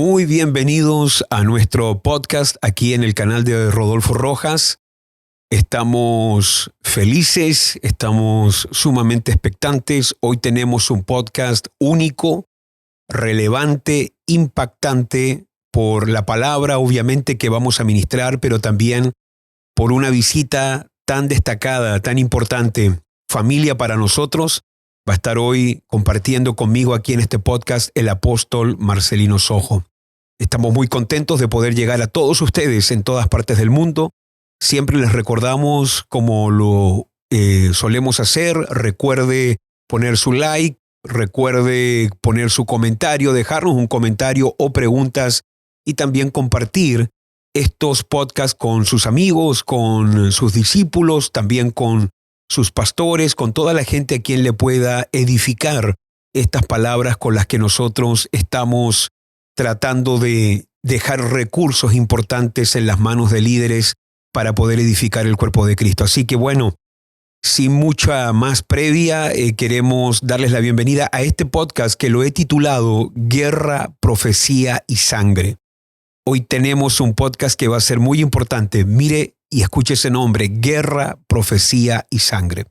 Muy bienvenidos a nuestro podcast aquí en el canal de Rodolfo Rojas. Estamos felices, estamos sumamente expectantes. Hoy tenemos un podcast único, relevante, impactante por la palabra, obviamente, que vamos a ministrar, pero también por una visita tan destacada, tan importante. Familia para nosotros. Va a estar hoy compartiendo conmigo aquí en este podcast el apóstol Marcelino Sojo. Estamos muy contentos de poder llegar a todos ustedes en todas partes del mundo. Siempre les recordamos, como lo solemos hacer, recuerde poner su like, recuerde poner su comentario, dejarnos un comentario o preguntas y también compartir estos podcasts con sus amigos, con sus discípulos, también con sus pastores, con toda la gente a quien le pueda edificar estas palabras con las que nosotros estamos tratando de dejar recursos importantes en las manos de líderes para poder edificar el cuerpo de Cristo. Así que bueno, sin mucha más previa, queremos darles la bienvenida a este podcast que lo he titulado Guerra, Profecía y Sangre. Hoy tenemos un podcast que va a ser muy importante. Mire y escuche ese nombre, Guerra, Profecía y Sangre.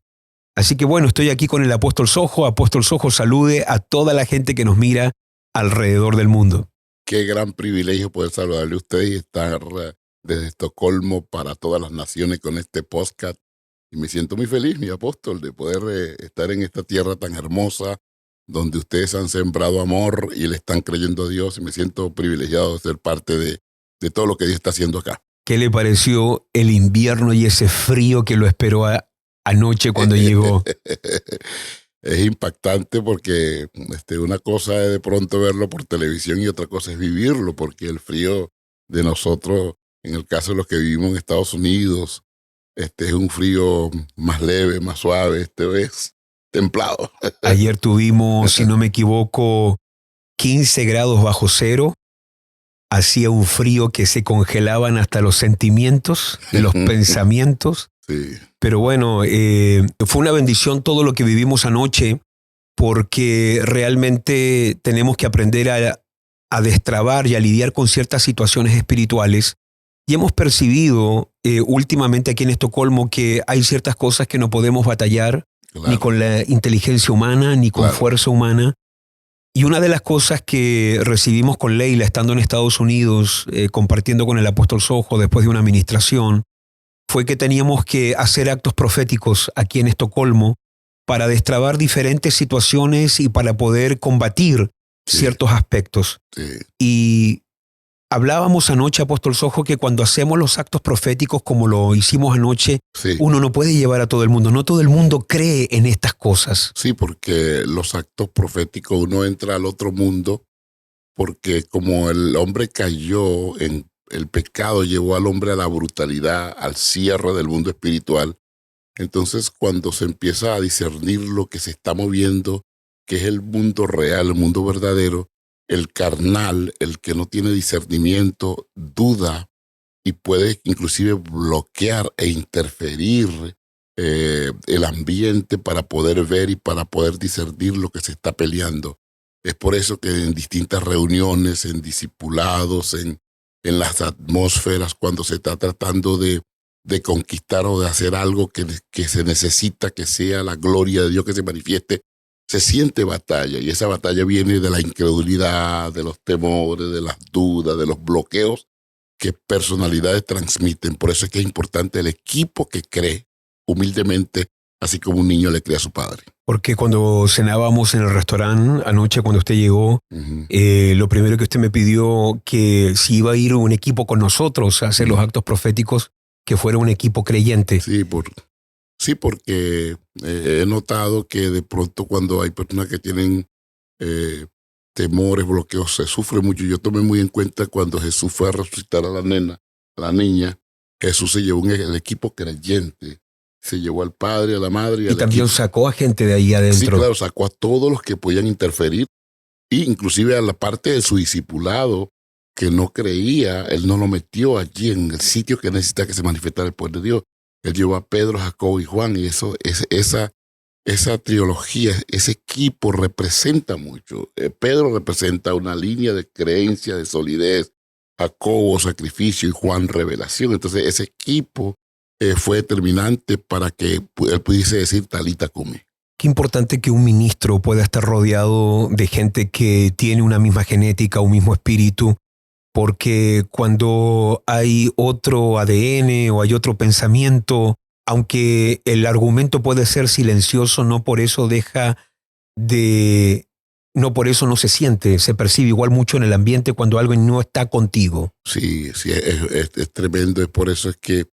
Así que bueno, estoy aquí con el apóstol Sojo. Apóstol Sojo, salude a toda la gente que nos mira alrededor del mundo. Qué gran privilegio poder saludarle a usted y estar desde Estocolmo para todas las naciones con este podcast. Y me siento muy feliz, mi apóstol, de poder estar en esta tierra tan hermosa, donde ustedes han sembrado amor y le están creyendo a Dios. Y me siento privilegiado de ser parte de todo lo que Dios está haciendo acá. ¿Qué le pareció el invierno y ese frío que lo esperó anoche cuando llegó? Es impactante porque una cosa es de pronto verlo por televisión y otra cosa es vivirlo, porque el frío de nosotros, en el caso de los que vivimos en Estados Unidos, es un frío más leve, más suave, es templado. Ayer tuvimos, si no me equivoco, 15 grados bajo cero. Hacía un frío que se congelaban hasta los sentimientos, los pensamientos. Sí. Pero bueno, fue una bendición todo lo que vivimos anoche, porque realmente tenemos que aprender a destrabar y a lidiar con ciertas situaciones espirituales. Y hemos percibido últimamente aquí en Estocolmo que hay ciertas cosas que no podemos batallar, Claro. ni con la inteligencia humana, ni con fuerza humana. Y una de las cosas que recibimos con Leila estando en Estados Unidos, compartiendo con el apóstol Sojo después de una administración, fue que teníamos que hacer actos proféticos aquí en Estocolmo para destrabar diferentes situaciones y para poder combatir ciertos aspectos. Sí. Y hablábamos anoche, apóstol Sojo, que cuando hacemos los actos proféticos como lo hicimos anoche, uno no puede llevar a todo el mundo. No todo el mundo cree en estas cosas. Sí, porque los actos proféticos uno entra al otro mundo, porque como el hombre cayó en el pecado, llevó al hombre a la brutalidad, al cierre del mundo espiritual. Entonces, cuando se empieza a discernir lo que se está moviendo, que es el mundo real, el mundo verdadero, el carnal, el que no tiene discernimiento, duda y puede inclusive bloquear e interferir el ambiente para poder ver y para poder discernir lo que se está peleando. Es por eso que en distintas reuniones, en discipulados, en las atmósferas, cuando se está tratando de conquistar o de hacer algo que se necesita que sea la gloria de Dios que se manifieste, se siente batalla, y esa batalla viene de la incredulidad, de los temores, de las dudas, de los bloqueos que personalidades transmiten. Por eso es que es importante el equipo que cree humildemente, así como un niño le cree a su padre. Porque cuando cenábamos en el restaurante anoche, cuando usted llegó, lo primero que usted me pidió, que si iba a ir un equipo con nosotros a hacer los actos proféticos, que fuera un equipo creyente. Sí, porque he notado que de pronto cuando hay personas que tienen temores, bloqueos, se sufre mucho. Yo tomé muy en cuenta cuando Jesús fue a resucitar a la niña, Jesús se llevó el equipo creyente, se llevó al padre, a la madre. Y también equipo. Sacó a gente de ahí adentro. Sí, claro, sacó a todos los que podían interferir, e inclusive a la parte de su discipulado que no creía, él no lo metió allí en el sitio que necesita que se manifestara el poder de Dios. Él llevó a Pedro, Jacobo y Juan, y esa esa trilogía, ese equipo representa mucho. Pedro representa una línea de creencia, de solidez, Jacobo, sacrificio, y Juan, revelación. Entonces ese equipo fue determinante para que él pudiese decir Talita Cumi. Qué importante que un ministro pueda estar rodeado de gente que tiene una misma genética, un mismo espíritu, porque cuando hay otro ADN o hay otro pensamiento, aunque el argumento puede ser silencioso, no por eso no por eso no se siente, se percibe igual mucho en el ambiente cuando algo no está contigo. Sí, es tremendo, es por eso es que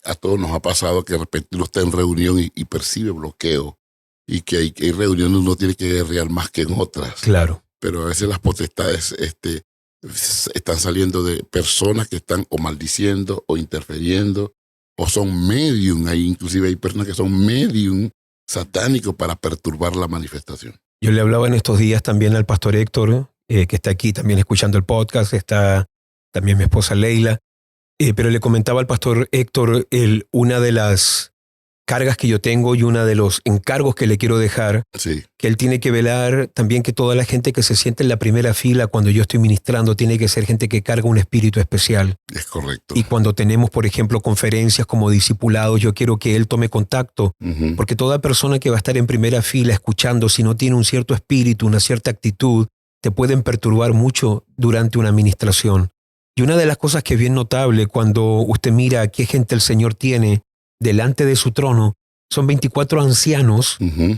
a todos nos ha pasado que de repente uno está en reunión y percibe bloqueo, y que hay reuniones uno tiene que guerrear más que en otras. Claro. Pero a veces las potestades están saliendo de personas que están o maldiciendo o interfiriendo, o son medium. Inclusive hay personas que son medium satánicos para perturbar la manifestación. Yo le hablaba en estos días también al pastor Héctor, que está aquí también escuchando el podcast, está también mi esposa Leila, pero le comentaba al pastor Héctor una de las cargas que yo tengo y uno de los encargos que le quiero dejar, sí, que él tiene que velar también que toda la gente que se siente en la primera fila cuando yo estoy ministrando tiene que ser gente que carga un espíritu especial. Es correcto. Y cuando tenemos, por ejemplo, conferencias como discipulados, yo quiero que él tome contacto, porque toda persona que va a estar en primera fila escuchando, si no tiene un cierto espíritu, una cierta actitud, te pueden perturbar mucho durante una administración. Y una de las cosas que es bien notable cuando usted mira qué gente el Señor tiene delante de su trono, son 24 ancianos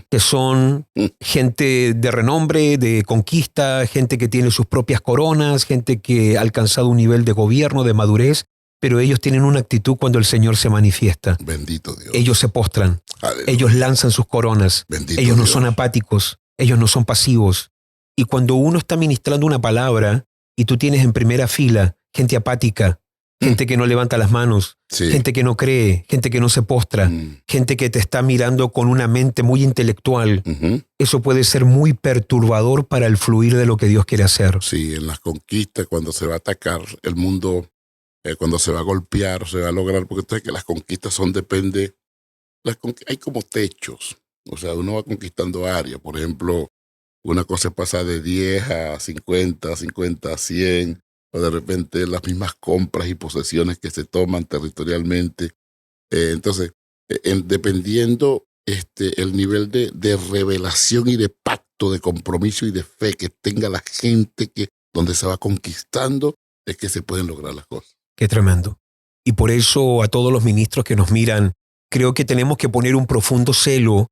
que son gente de renombre, de conquista, gente que tiene sus propias coronas, gente que ha alcanzado un nivel de gobierno, de madurez, pero ellos tienen una actitud cuando el Señor se manifiesta. Bendito Dios. Ellos se postran, Aleluya. Ellos lanzan sus coronas, Bendito ellos no Dios. son apáticos, ellos no son pasivos. Y cuando uno está ministrando una palabra y tú tienes en primera fila gente apática, gente que no levanta las manos, Sí. gente que no cree, gente que no se postra, gente que te está mirando con una mente muy intelectual, eso puede ser muy perturbador para el fluir de lo que Dios quiere hacer. Sí, en las conquistas, cuando se va a atacar el mundo, cuando se va a golpear, se va a lograr, porque usted que las conquistas hay como techos, o sea, uno va conquistando áreas. Por ejemplo, una cosa pasa de 10 a 50, 50 a 100, o de repente las mismas compras y posesiones que se toman territorialmente. Entonces, dependiendo el nivel de revelación y de pacto, de compromiso y de fe que tenga la gente donde se va conquistando, es que se pueden lograr las cosas. Qué tremendo. Y por eso a todos los ministros que nos miran, creo que tenemos que poner un profundo celo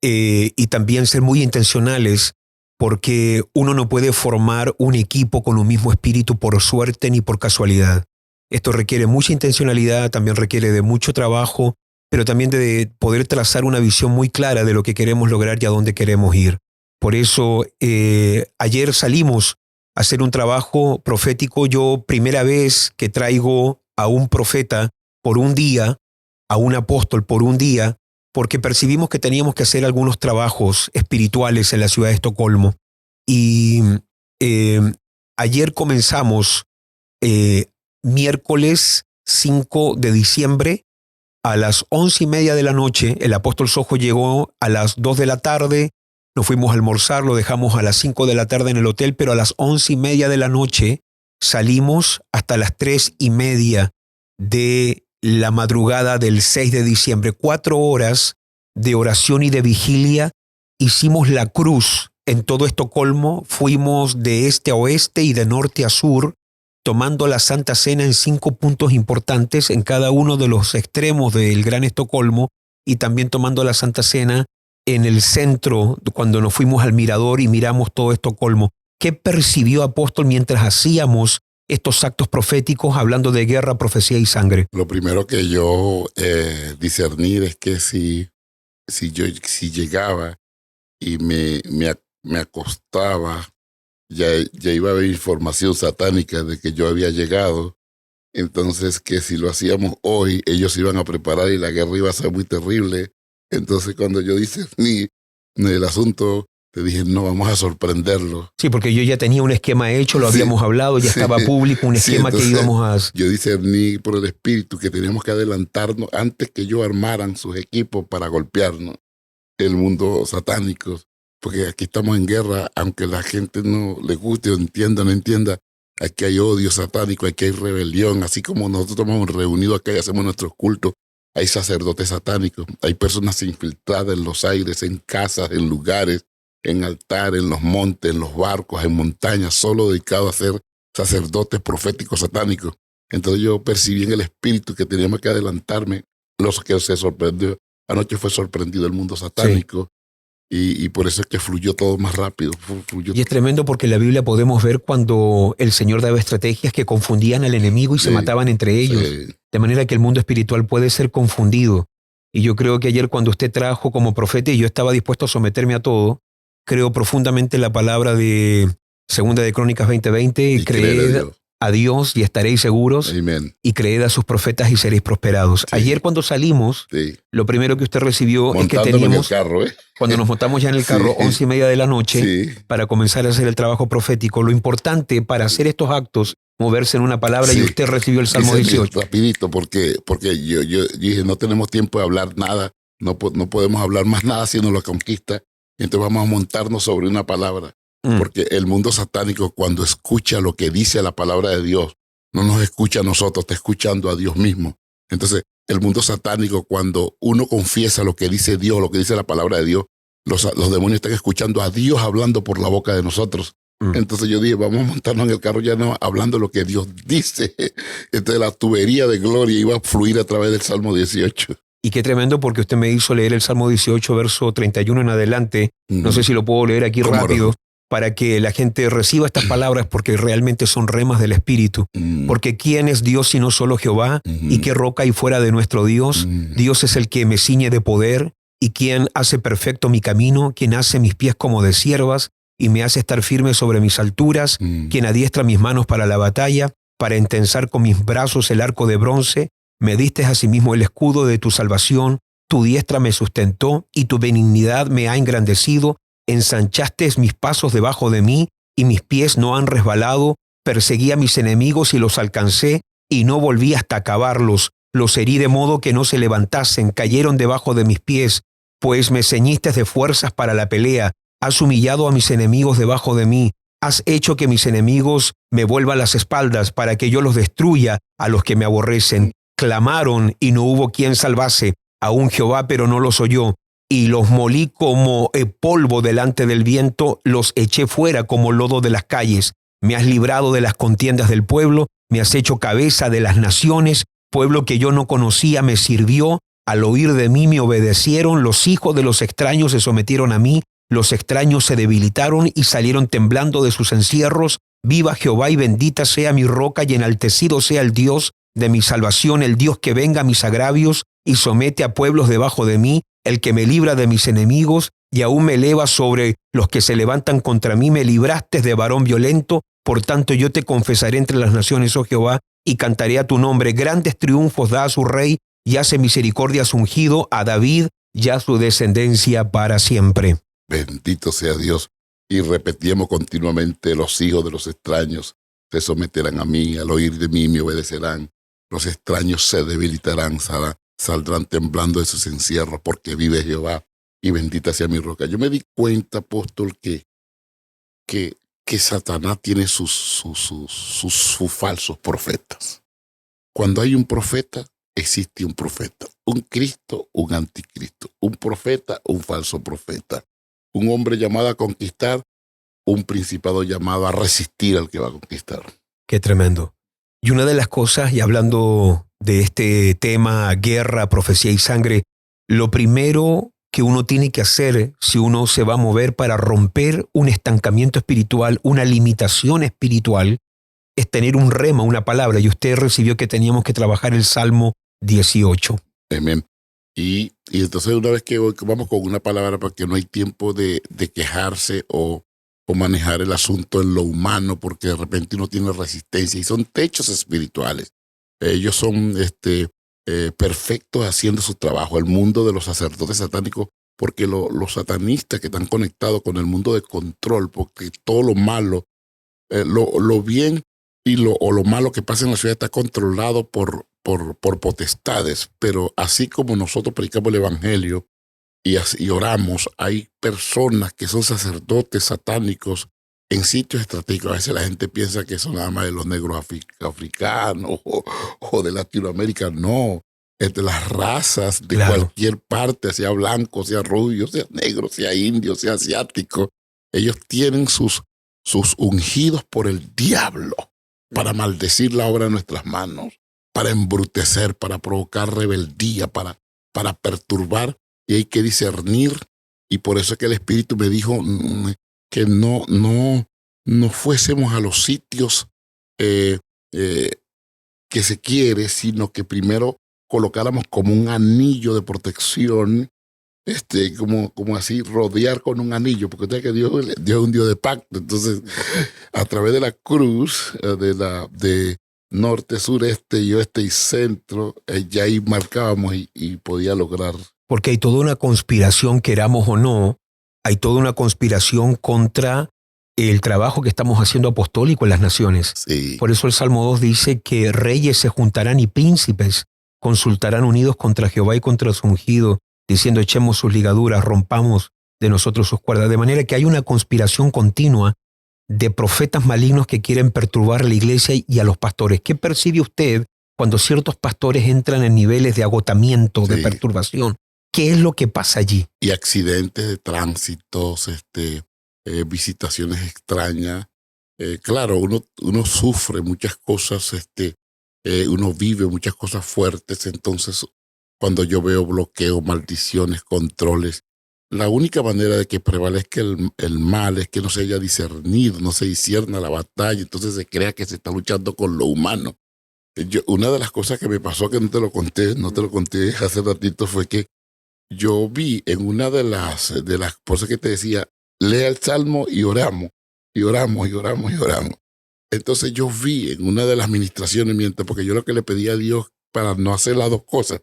y también ser muy intencionales, porque uno no puede formar un equipo con un mismo espíritu por suerte ni por casualidad. Esto requiere mucha intencionalidad, también requiere de mucho trabajo, pero también de poder trazar una visión muy clara de lo que queremos lograr y a dónde queremos ir. Por eso, ayer salimos a hacer un trabajo profético. Yo, primera vez que traigo a un profeta por un día, a un apóstol por un día, porque percibimos que teníamos que hacer algunos trabajos espirituales en la ciudad de Estocolmo. Y ayer comenzamos miércoles 5 de diciembre a las 11:30 de la noche. El apóstol Sojo llegó a las 2 de la tarde, nos fuimos a almorzar, lo dejamos a las 5 de la tarde en el hotel, pero a las 11:30 de la noche salimos hasta las 3:30 de la madrugada del 6 de diciembre, 4 horas de oración y de vigilia. Hicimos la cruz en todo Estocolmo, fuimos de este a oeste y de norte a sur, tomando la Santa Cena en 5 puntos importantes en cada uno de los extremos del Gran Estocolmo, y también tomando la Santa Cena en el centro, cuando nos fuimos al mirador y miramos todo Estocolmo. ¿Qué percibió, apóstol, mientras hacíamos estos actos proféticos hablando de guerra, profecía y sangre? Lo primero que yo discernir es que si llegaba y me acostaba, ya iba a haber información satánica de que yo había llegado. Entonces, que si lo hacíamos hoy, ellos iban a preparar y la guerra iba a ser muy terrible. Entonces, cuando yo discerní el asunto, te dije, no, vamos a sorprenderlo. Sí, porque yo ya tenía un esquema hecho, lo habíamos hablado, ya estaba público, un esquema que íbamos a... Yo discerní por el Espíritu que teníamos que adelantarnos antes que ellos armaran sus equipos para golpearnos. el mundo satánico, porque aquí estamos en guerra, aunque la gente no le guste o entienda, no entienda, aquí hay odio satánico, aquí hay rebelión, así como nosotros estamos reunidos acá y hacemos nuestros cultos, hay sacerdotes satánicos, hay personas infiltradas en los aires, en casas, en lugares, en altares, en los montes, en los barcos, en montañas, solo dedicados a ser sacerdotes proféticos satánicos. Entonces yo percibí en el espíritu que teníamos que adelantarme. Los que se sorprendió, anoche fue sorprendido el mundo satánico. Y por eso es que fluyó todo más rápido. Y es tremendo porque en la Biblia podemos ver cuando el Señor daba estrategias que confundían al enemigo y se mataban entre ellos. De manera que el mundo espiritual puede ser confundido. Y yo creo que ayer cuando usted trajo como profeta y yo estaba dispuesto a someterme a todo, creo profundamente en la palabra de Segunda de Crónicas 20:20, creed a Dios y estaréis seguros. Amén. Y creed a sus profetas y seréis prosperados. Sí. Ayer cuando salimos, lo primero que usted recibió montándome es que teníamos, en el carro, cuando nos montamos ya en el carro, 11:30 de la noche, para comenzar a hacer el trabajo profético, lo importante para hacer estos actos, moverse en una palabra, y usted recibió el Salmo 18. Rapidito, porque yo dije, no tenemos tiempo de hablar nada, no podemos hablar más nada sino la conquista, entonces vamos a montarnos sobre una palabra. Porque el mundo satánico, cuando escucha lo que dice la palabra de Dios, no nos escucha a nosotros, está escuchando a Dios mismo. Entonces, el mundo satánico, cuando uno confiesa lo que dice Dios, lo que dice la palabra de Dios, los demonios están escuchando a Dios hablando por la boca de nosotros. Entonces yo dije, vamos a montarnos en el carro ya no hablando lo que Dios dice. Entonces la tubería de gloria iba a fluir a través del Salmo 18. Y qué tremendo, porque usted me hizo leer el Salmo 18, verso 31 en adelante. No sé si lo puedo leer aquí rápido. No? Para que la gente reciba estas palabras, porque realmente son remas del Espíritu. Porque ¿quién es Dios sino solo Jehová? ¿Y qué roca hay fuera de nuestro Dios? Dios es el que me ciñe de poder, y quien hace perfecto mi camino, quien hace mis pies como de ciervas, y me hace estar firme sobre mis alturas, quien adiestra mis manos para la batalla, para entensar con mis brazos el arco de bronce. Me diste asimismo el escudo de tu salvación, tu diestra me sustentó, y tu benignidad me ha engrandecido. Ensanchaste mis pasos debajo de mí, y mis pies no han resbalado. Perseguí a mis enemigos y los alcancé, y no volví hasta acabarlos. Los herí de modo que no se levantasen, cayeron debajo de mis pies. Pues me ceñiste de fuerzas para la pelea. Has humillado a mis enemigos debajo de mí. Has hecho que mis enemigos me vuelvan las espaldas, para que yo los destruya a los que me aborrecen. Clamaron y no hubo quien salvase, aún Jehová, pero no los oyó. Y los molí como polvo delante del viento, los eché fuera como lodo de las calles. Me has librado de las contiendas del pueblo, me has hecho cabeza de las naciones. Pueblo que yo no conocía me sirvió, al oír de mí me obedecieron. Los hijos de los extraños se sometieron a mí, los extraños se debilitaron y salieron temblando de sus encierros. Viva Jehová y bendita sea mi roca y enaltecido sea el Dios de mi salvación, el Dios que venga a mis agravios y somete a pueblos debajo de mí, el que me libra de mis enemigos y aún me eleva sobre los que se levantan contra mí. Me libraste de varón violento, por tanto yo te confesaré entre las naciones, oh Jehová, y cantaré a tu nombre. Grandes triunfos da a su rey, y hace misericordia a su ungido, a David y a su descendencia para siempre. Bendito sea Dios. Y repetíamos continuamente, los hijos de los extraños se someterán a mí, al oír de mí me obedecerán. Los extraños se debilitarán, saldrán temblando de sus encierros, porque vive Jehová y bendita sea mi roca. Yo me di cuenta, apóstol, que Satanás tiene sus falsos profetas. Cuando hay un profeta, existe un profeta. Un Cristo, un anticristo. Un profeta, un falso profeta. Un hombre llamado a conquistar, un principado llamado a resistir al que va a conquistar. Qué tremendo. Y una de las cosas, y hablando de este tema, guerra, profecía y sangre, lo primero que uno tiene que hacer si uno se va a mover para romper un estancamiento espiritual, una limitación espiritual, es tener un rema, una palabra. Y usted recibió que teníamos que trabajar el Salmo 18. Amén. Y entonces una vez que vamos con una palabra, porque no hay tiempo de quejarse o manejar el asunto en lo humano, porque de repente uno tiene resistencia y son techos espirituales. Ellos son perfectos haciendo su trabajo. El mundo de los sacerdotes satánicos, porque los satanistas que están conectados con el mundo de control, porque todo lo malo, lo bien y lo malo que pasa en la ciudad está controlado por potestades. Pero así como nosotros predicamos el evangelio y oramos. Hay personas que son sacerdotes satánicos en sitios estratégicos. A veces la gente piensa que son nada más de los negros africanos o de Latinoamérica. No, es de las razas de cualquier parte, sea blanco, sea rubio, sea negro, sea indio, sea asiático. Ellos tienen sus ungidos por el diablo para maldecir la obra de nuestras manos, para embrutecer, para provocar rebeldía, para perturbar. Y hay que discernir. Y por eso es que el Espíritu me dijo que no fuésemos a los sitios que se quiere, sino que primero colocáramos como un anillo de protección, como así, rodear con un anillo, porque usted que Dios es un Dios de pacto. Entonces, a través de la cruz, de norte, sureste y oeste y centro, ya ahí marcábamos y podía lograr. Porque hay toda una conspiración, queramos o no, hay toda una conspiración contra el trabajo que estamos haciendo apostólico en las naciones. Sí. Por eso el Salmo 2 dice que reyes se juntarán y príncipes consultarán unidos contra Jehová y contra su ungido, diciendo echemos sus ligaduras, rompamos de nosotros sus cuerdas. De manera que hay una conspiración continua de profetas malignos que quieren perturbar a la iglesia y a los pastores. ¿Qué percibe usted cuando ciertos pastores entran en niveles de agotamiento, de perturbación? ¿Qué es lo que pasa allí? Y accidentes de tránsitos, visitaciones extrañas. Claro, uno sufre muchas cosas, uno vive muchas cosas fuertes. Entonces, cuando yo veo bloqueos, maldiciones, controles, la única manera de que prevalezca el mal es que no se haya discernido, no se discierna la batalla, entonces se crea que se está luchando con lo humano. Una de las cosas que me pasó, que no te lo conté hace ratito, fue que yo vi en una de las cosas que te decía, lea el Salmo y oramos, y oramos, y oramos, y oramos. Entonces yo vi en una de las ministraciones, porque yo lo que le pedía a Dios para no hacer las dos cosas,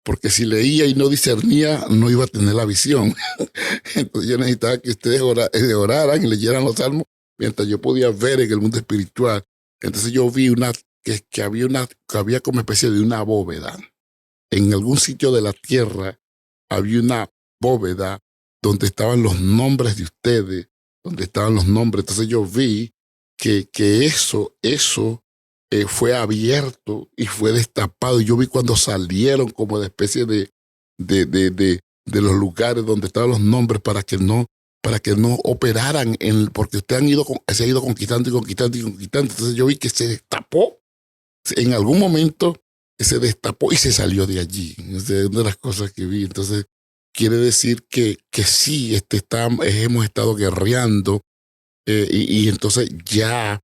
porque si leía y no discernía, no iba a tener la visión. Entonces yo necesitaba que ustedes oraran y leyeran los salmos, mientras yo podía ver en el mundo espiritual. Entonces yo vi que había como especie de una bóveda. En algún sitio de la tierra había una bóveda donde estaban los nombres de ustedes, donde estaban los nombres. Entonces yo vi que eso fue abierto y fue destapado. Y yo vi cuando salieron como de especie de los lugares donde estaban los nombres para que no operaran, porque ustedes se ha ido conquistando y conquistando y conquistando. Entonces yo vi que se destapó. En algún momento se destapó y se salió de allí. Es una de las cosas que vi. Entonces quiere decir que sí, hemos estado guerreando y entonces ya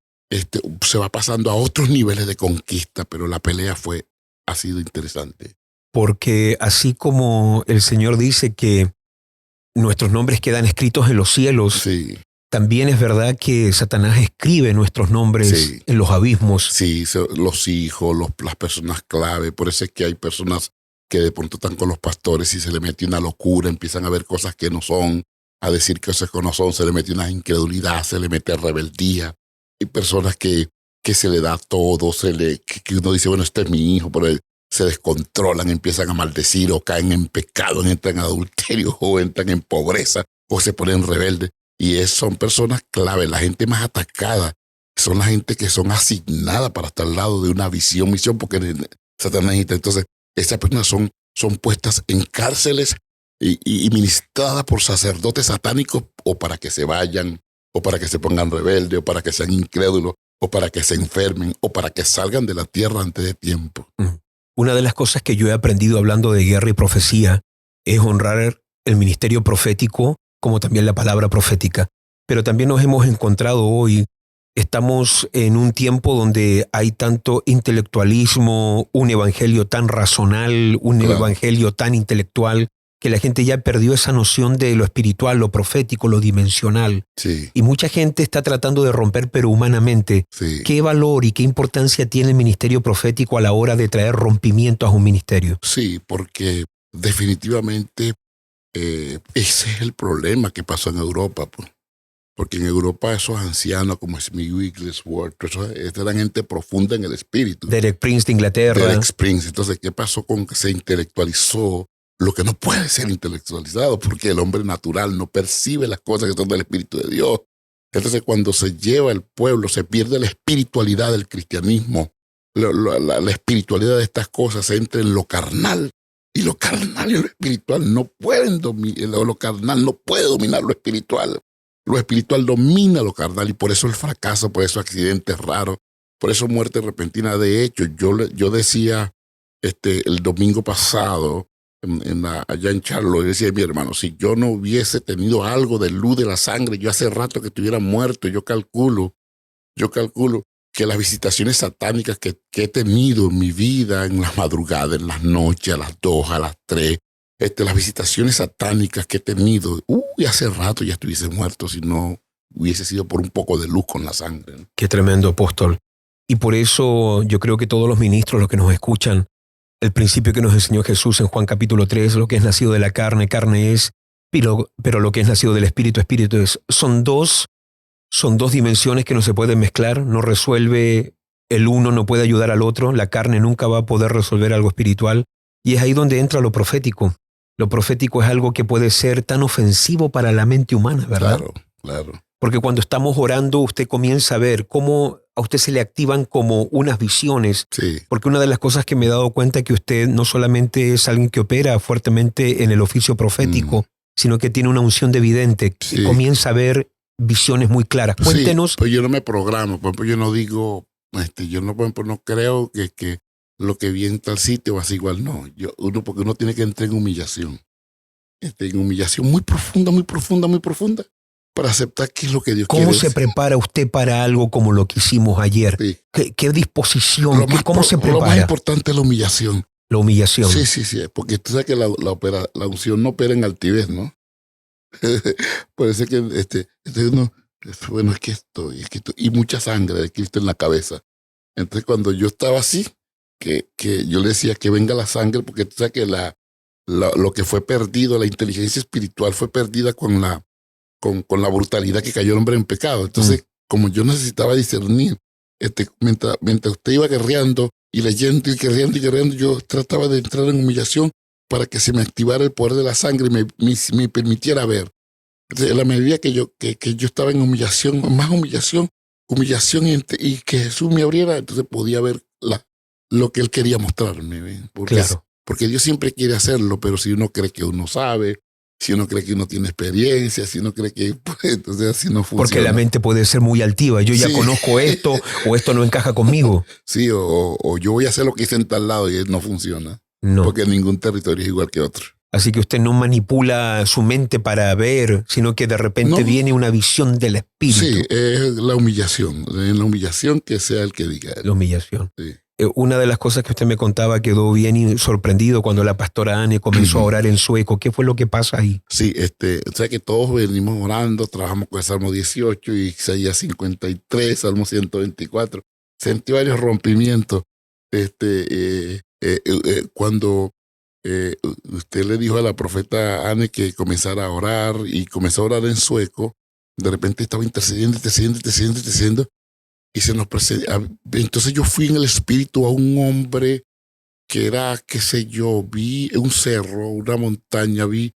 se va pasando a otros niveles de conquista, pero la pelea ha sido interesante. Porque así como el Señor dice que nuestros nombres quedan escritos en los cielos, sí, también es verdad que Satanás escribe nuestros nombres en los abismos. Sí, los hijos, las personas clave. Por eso es que hay personas que de pronto están con los pastores y se le mete una locura, empiezan a ver cosas que no son, a decir cosas que no son, se le mete una incredulidad, se le mete rebeldía. Hay personas que se le da todo, que uno dice, bueno, este es mi hijo, pero se descontrolan, empiezan a maldecir o caen en pecado, entran en adulterio o entran en pobreza o se ponen rebeldes. Y son personas clave. La gente más atacada son la gente que son asignadas para estar al lado de una misión, porque Satanás necesita. Entonces, esas personas son puestas en cárceles y ministradas por sacerdotes satánicos, o para que se vayan, o para que se pongan rebeldes, o para que sean incrédulos, o para que se enfermen, o para que salgan de la tierra antes de tiempo. Una de las cosas que yo he aprendido hablando de guerra y profecía es honrar el ministerio profético como también la palabra profética. Pero también nos hemos encontrado hoy, estamos en un tiempo donde hay tanto intelectualismo, un evangelio tan racional, un evangelio tan intelectual, que la gente ya perdió esa noción de lo espiritual, lo profético, lo dimensional. Sí. Y mucha gente está tratando de romper, pero humanamente. Sí. ¿Qué valor y qué importancia tiene el ministerio profético a la hora de traer rompimientos a un ministerio? Sí, porque definitivamente ese es el problema que pasó en Europa, pues. Porque en Europa esos ancianos como Smith Wigglesworth, eran gente profunda en el espíritu. Derek Prince de Inglaterra. Derek Prince. Entonces, ¿qué pasó con que se intelectualizó lo que no puede ser intelectualizado, porque el hombre natural no percibe las cosas que son del Espíritu de Dios. Entonces, cuando se lleva el pueblo, se pierde la espiritualidad del cristianismo. La espiritualidad de estas cosas entra en lo carnal. Y lo carnal y lo espiritual no pueden dominar. Lo carnal no puede dominar lo espiritual. Lo espiritual domina lo carnal, y por eso el fracaso, por eso accidentes raros, por eso muerte repentina. De hecho, yo decía el domingo pasado, allá en Charlotte, decía mi hermano, si yo no hubiese tenido algo de luz de la sangre, yo hace rato que estuviera muerto. Yo calculo que las visitaciones satánicas que he tenido en mi vida, en las madrugadas, en las noches, a las 2, a las 3, las visitaciones satánicas que he tenido, hace rato ya estuviese muerto si no hubiese sido por un poco de luz con la sangre, ¿no? Qué tremendo, apóstol. Y por eso yo creo que todos los ministros, los que nos escuchan, el principio que nos enseñó Jesús en Juan capítulo 3, lo que es nacido de la carne, carne es, pero lo que es nacido del espíritu, espíritu es. Son dos dimensiones que no se pueden mezclar, no resuelve el uno, no puede ayudar al otro, la carne nunca va a poder resolver algo espiritual, y es ahí donde entra lo profético. Lo profético es algo que puede ser tan ofensivo para la mente humana, ¿verdad? Claro. Porque cuando estamos orando, usted comienza a ver cómo a usted se le activan como unas visiones. Sí. Porque una de las cosas que me he dado cuenta es que usted no solamente es alguien que opera fuertemente en el oficio profético, sino que tiene una unción de vidente, que Sí. comienza a ver visiones muy claras. Cuéntenos. Sí, pues yo no me programo, por ejemplo, yo no digo, yo no, por ejemplo, no creo que lo que vi en tal sitio va a ser igual, no. Porque uno tiene que entrar en humillación. En humillación muy profunda, muy profunda, muy profunda, para aceptar qué es lo que Dios quiere. ¿Cómo se prepara usted para algo como lo que hicimos ayer? Sí. ¿Qué disposición? ¿Cómo se prepara? Lo más importante es la humillación. La humillación. Sí, porque tú sabes que la unción no opera en altivez, ¿no? Parece que uno, bueno, es que esto, y mucha sangre de Cristo en la cabeza. Entonces, cuando yo estaba así, que yo le decía que venga la sangre, porque tú sabes que lo que fue perdido, la inteligencia espiritual fue perdida con la brutalidad que cayó el hombre en pecado. Entonces, como yo necesitaba discernir, mientras usted iba guerreando y leyendo y guerreando, yo trataba de entrar en humillación para que se me activara el poder de la sangre y me permitiera ver. Entonces, en la medida que yo estaba en humillación, más humillación, y que Jesús me abriera, entonces podía ver lo que Él quería mostrarme. ¿Ven? Porque Dios siempre quiere hacerlo, pero si uno cree que uno sabe, si uno cree que uno tiene experiencia, si uno cree que, pues, entonces así no funciona. Porque la mente puede ser muy altiva. Yo ya conozco esto, o esto no encaja conmigo. Sí, o yo voy a hacer lo que hice en tal lado y no funciona. No. Porque ningún territorio es igual que otro. Así que usted no manipula su mente para ver, sino que de repente viene una visión del espíritu. Sí, es la humillación. En la humillación que sea el que diga. La humillación. Sí. Una de las cosas que usted me contaba quedó bien sorprendido cuando la pastora Anne comenzó a orar en sueco. ¿Qué fue lo que pasa ahí? Sí, o sea que todos venimos orando, trabajamos con el Salmo 18, Isaías 53, Salmo 124. Sentí varios rompimientos. Cuando usted le dijo a la profeta Anne que comenzara a orar y comenzó a orar en sueco, de repente estaba intercediendo, y se nos presentó. Entonces yo fui en el espíritu a un hombre que era, qué sé yo, vi un cerro, una montaña, vi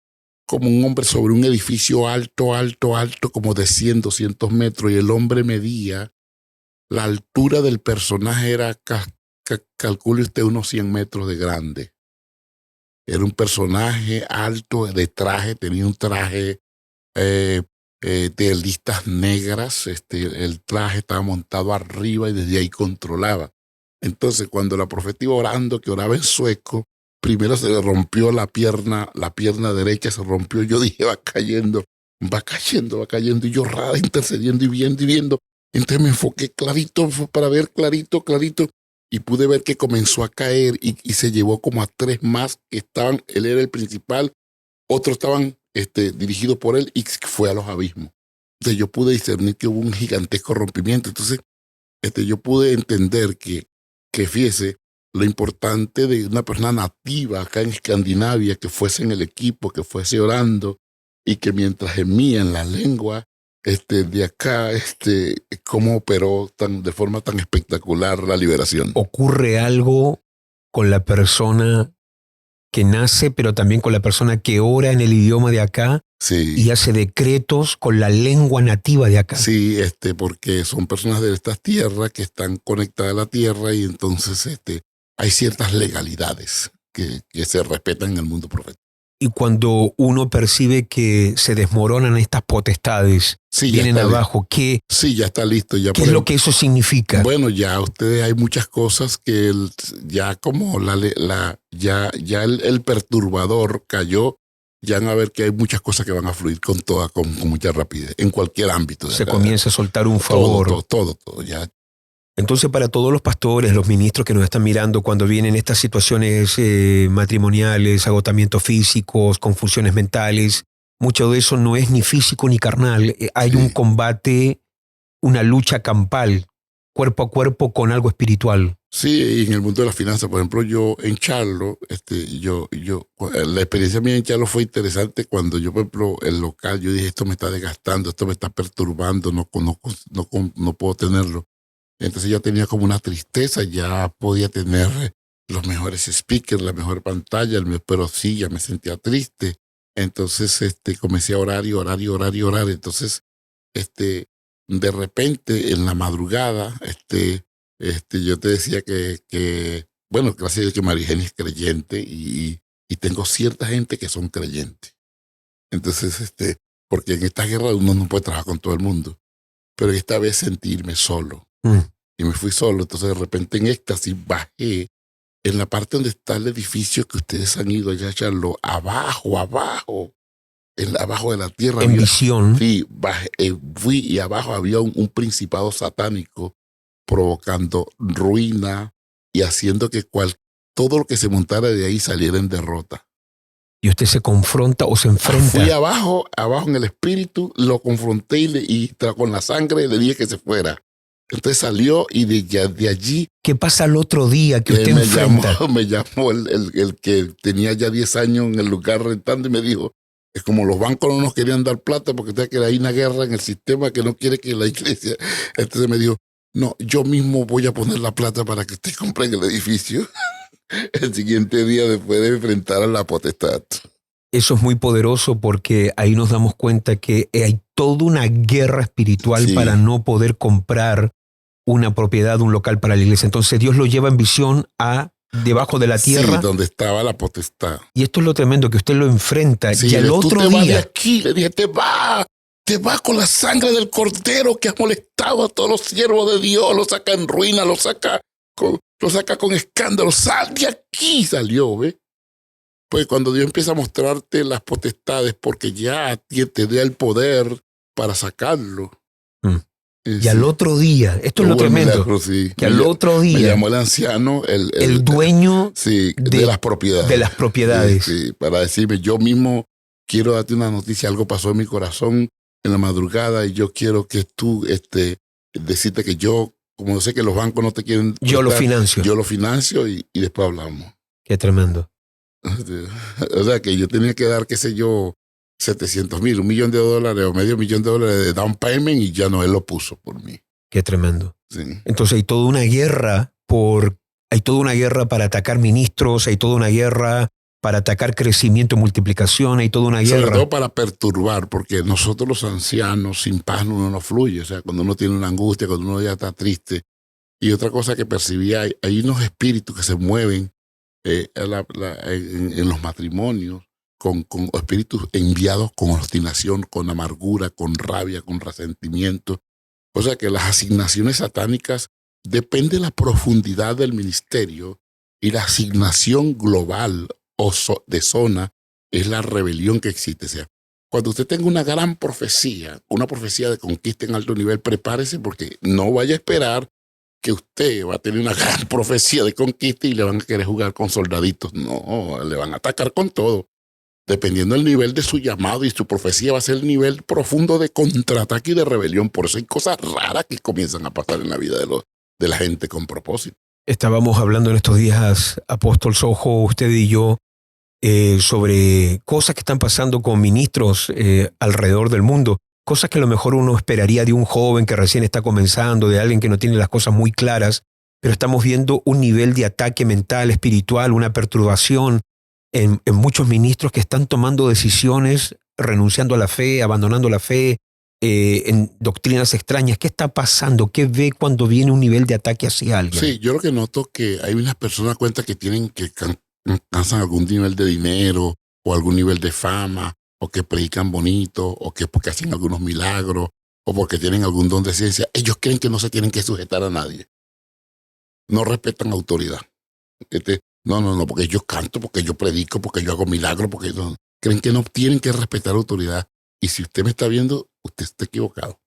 como un hombre sobre un edificio alto, como de 100, 200 metros, y el hombre medía, la altura del personaje era, calcule usted, unos 100 metros de grande. Era un personaje alto, de traje, tenía un traje de listas negras, el traje estaba montado arriba y desde ahí controlaba. Entonces, cuando la profeta iba orando, que oraba en sueco, primero se le rompió la pierna derecha se rompió. Yo dije, va cayendo, y yo intercediendo y viendo. Entonces me enfoqué clarito para ver clarito, y pude ver que comenzó a caer y se llevó como a 3 más que estaban, él era el principal, otros estaban dirigidos por él y fue a los abismos. Entonces yo pude discernir que hubo un gigantesco rompimiento. Entonces yo pude entender que fíjese, lo importante de una persona nativa acá en Escandinavia, que fuese en el equipo, que fuese orando, y que mientras gemía en la lengua, de acá, cómo operó de forma tan espectacular la liberación. Ocurre algo con la persona que nace, pero también con la persona que ora en el idioma de acá Sí. y hace decretos con la lengua nativa de acá. Sí, porque son personas de estas tierras que están conectadas a la tierra y entonces hay ciertas legalidades que se respetan en el mundo profético. Y cuando uno percibe que se desmoronan estas potestades, Sí, vienen abajo, ¿qué Sí, ya está listo. Ya es lo que eso significa? Bueno, ya ustedes hay muchas cosas que ya como el perturbador cayó, ya van a ver que hay muchas cosas que van a fluir con mucha rapidez, en cualquier ámbito. Se comienza a soltar un favor. Todo, ya. Entonces, para todos los pastores, los ministros que nos están mirando, cuando vienen estas situaciones matrimoniales, agotamientos físicos, confusiones mentales, mucho de eso no es ni físico ni carnal. Hay Sí. un combate, una lucha campal, cuerpo a cuerpo con algo espiritual. Sí, y en el mundo de las finanzas, por ejemplo, yo en Charlo, la experiencia mía en Charlo fue interesante cuando yo, por ejemplo, el local, yo dije, esto me está desgastando, esto me está perturbando, no puedo tenerlo. Entonces ya tenía como una tristeza, ya podía tener los mejores speakers, la mejor pantalla, pero sí, ya me sentía triste. Entonces comencé a orar. Entonces, de repente, en la madrugada, yo te decía bueno, gracias a Dios que Marigeni es creyente y tengo cierta gente que son creyentes. Entonces, porque en esta guerra uno no puede trabajar con todo el mundo, pero esta vez sentirme solo. Y me fui solo, entonces de repente en éxtasis bajé en la parte donde está el edificio que ustedes han ido allá a echarlo, abajo, abajo de la tierra. En visión. Sí, fui y abajo había un principado satánico provocando ruina y haciendo que todo lo que se montara de ahí saliera en derrota. Y usted se confronta o se enfrenta. Fui abajo en el espíritu, lo confronté y con la sangre le dije que se fuera. Entonces salió y de allí... ¿Qué pasa el otro día que usted enfrenta? Me llamó el que tenía ya 10 años en el lugar rentando y me dijo, es como los bancos no nos querían dar plata porque está que hay una guerra en el sistema que no quiere que la iglesia... Entonces me dijo, no, yo mismo voy a poner la plata para que usted compre el edificio. El siguiente día después de enfrentar a la potestad. Eso es muy poderoso porque ahí nos damos cuenta que hay toda una guerra espiritual para no poder comprar una propiedad, un local para la iglesia. Entonces Dios lo lleva en visión a debajo de la tierra. Sí, donde estaba la potestad. Y esto es lo tremendo, que usted lo enfrenta. Sí, y al otro tú te día... vas de aquí, le dije, te vas con la sangre del cordero que has molestado a todos los siervos de Dios, lo saca en ruina, lo saca con escándalo, sal de aquí, salió, ¿ves? Pues cuando Dios empieza a mostrarte las potestades, porque ya te da el poder para sacarlo. Y al otro día, esto es lo tremendo, milagro, sí. que al otro día... Me llamó el anciano, el dueño de las propiedades. De las propiedades. Sí, para decirme, yo mismo quiero darte una noticia, algo pasó en mi corazón en la madrugada y yo quiero que tú, decirte que yo, como sé que los bancos no te quieren prestar, yo lo financio. Yo lo financio y después hablamos. Qué tremendo. O sea, que yo tenía que dar, qué sé yo, 700,000, $1 millón o $500,000 de down payment y ya no, él lo puso por mí. Qué tremendo. Sí. Entonces hay toda una guerra para atacar ministros, hay toda una guerra para atacar crecimiento y multiplicación, hay toda una guerra. Sobre todo para perturbar, porque nosotros los ancianos, sin paz uno no fluye. O sea, cuando uno tiene una angustia, cuando uno ya está triste. Y otra cosa que percibía, hay unos espíritus que se mueven en los matrimonios, con espíritus enviados con obstinación, con amargura, con rabia, con resentimiento. O sea que las asignaciones satánicas depende de la profundidad del ministerio y la asignación global o de zona es la rebelión que existe. O sea, cuando usted tenga una gran profecía, una profecía de conquista en alto nivel, prepárese porque no vaya a esperar que usted va a tener una gran profecía de conquista y le van a querer jugar con soldaditos. No, le van a atacar con todo. Dependiendo del nivel de su llamado y su profecía va a ser el nivel profundo de contraataque y de rebelión. Por eso hay cosas raras que comienzan a pasar en la vida de la gente con propósito. Estábamos hablando en estos días, Apóstol Sojo, usted y yo, sobre cosas que están pasando con ministros alrededor del mundo. Cosas que a lo mejor uno esperaría de un joven que recién está comenzando, de alguien que no tiene las cosas muy claras, pero estamos viendo un nivel de ataque mental, espiritual, una perturbación en muchos ministros que están tomando decisiones, renunciando a la fe, abandonando la fe, en doctrinas extrañas. ¿Qué está pasando? ¿Qué ve cuando viene un nivel de ataque hacia alguien? Sí, yo lo que noto que hay unas personas cuenta que tienen que alcanzan algún nivel de dinero o algún nivel de fama, o que predican bonito, o que porque hacen algunos milagros, o porque tienen algún don de ciencia. Ellos creen que no se tienen que sujetar a nadie. No respetan autoridad. No, porque yo canto, porque yo predico, porque yo hago milagros, porque no. Creen que no tienen que respetar autoridad. Y si usted me está viendo, usted está equivocado.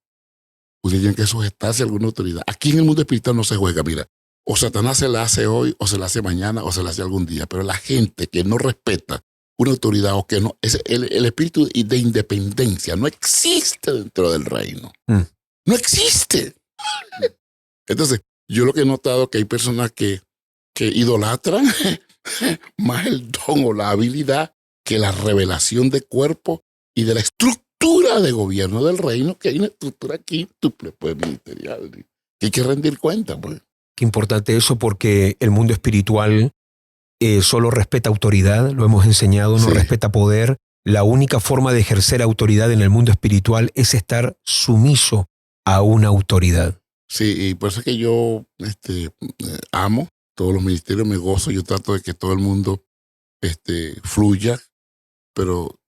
Usted tiene que sujetarse a alguna autoridad. Aquí en el mundo espiritual no se juega, mira. O Satanás se la hace hoy, o se la hace mañana, o se la hace algún día. Pero la gente que no respeta una autoridad o que no, el espíritu de independencia no existe dentro del reino. No existe. Entonces, yo lo que he notado es que hay personas que idolatran más el don o la habilidad que la revelación de cuerpo y de la estructura de gobierno del reino, que hay una estructura aquí, pues, ministerial, que hay que rendir cuenta, pues. Qué importante eso, porque el mundo espiritual solo respeta autoridad, lo hemos enseñado, no respeta poder. La única forma de ejercer autoridad en el mundo espiritual es estar sumiso a una autoridad. Sí, y por eso es que yo amo todos los ministerios, me gozo, yo trato de que todo el mundo fluya, pero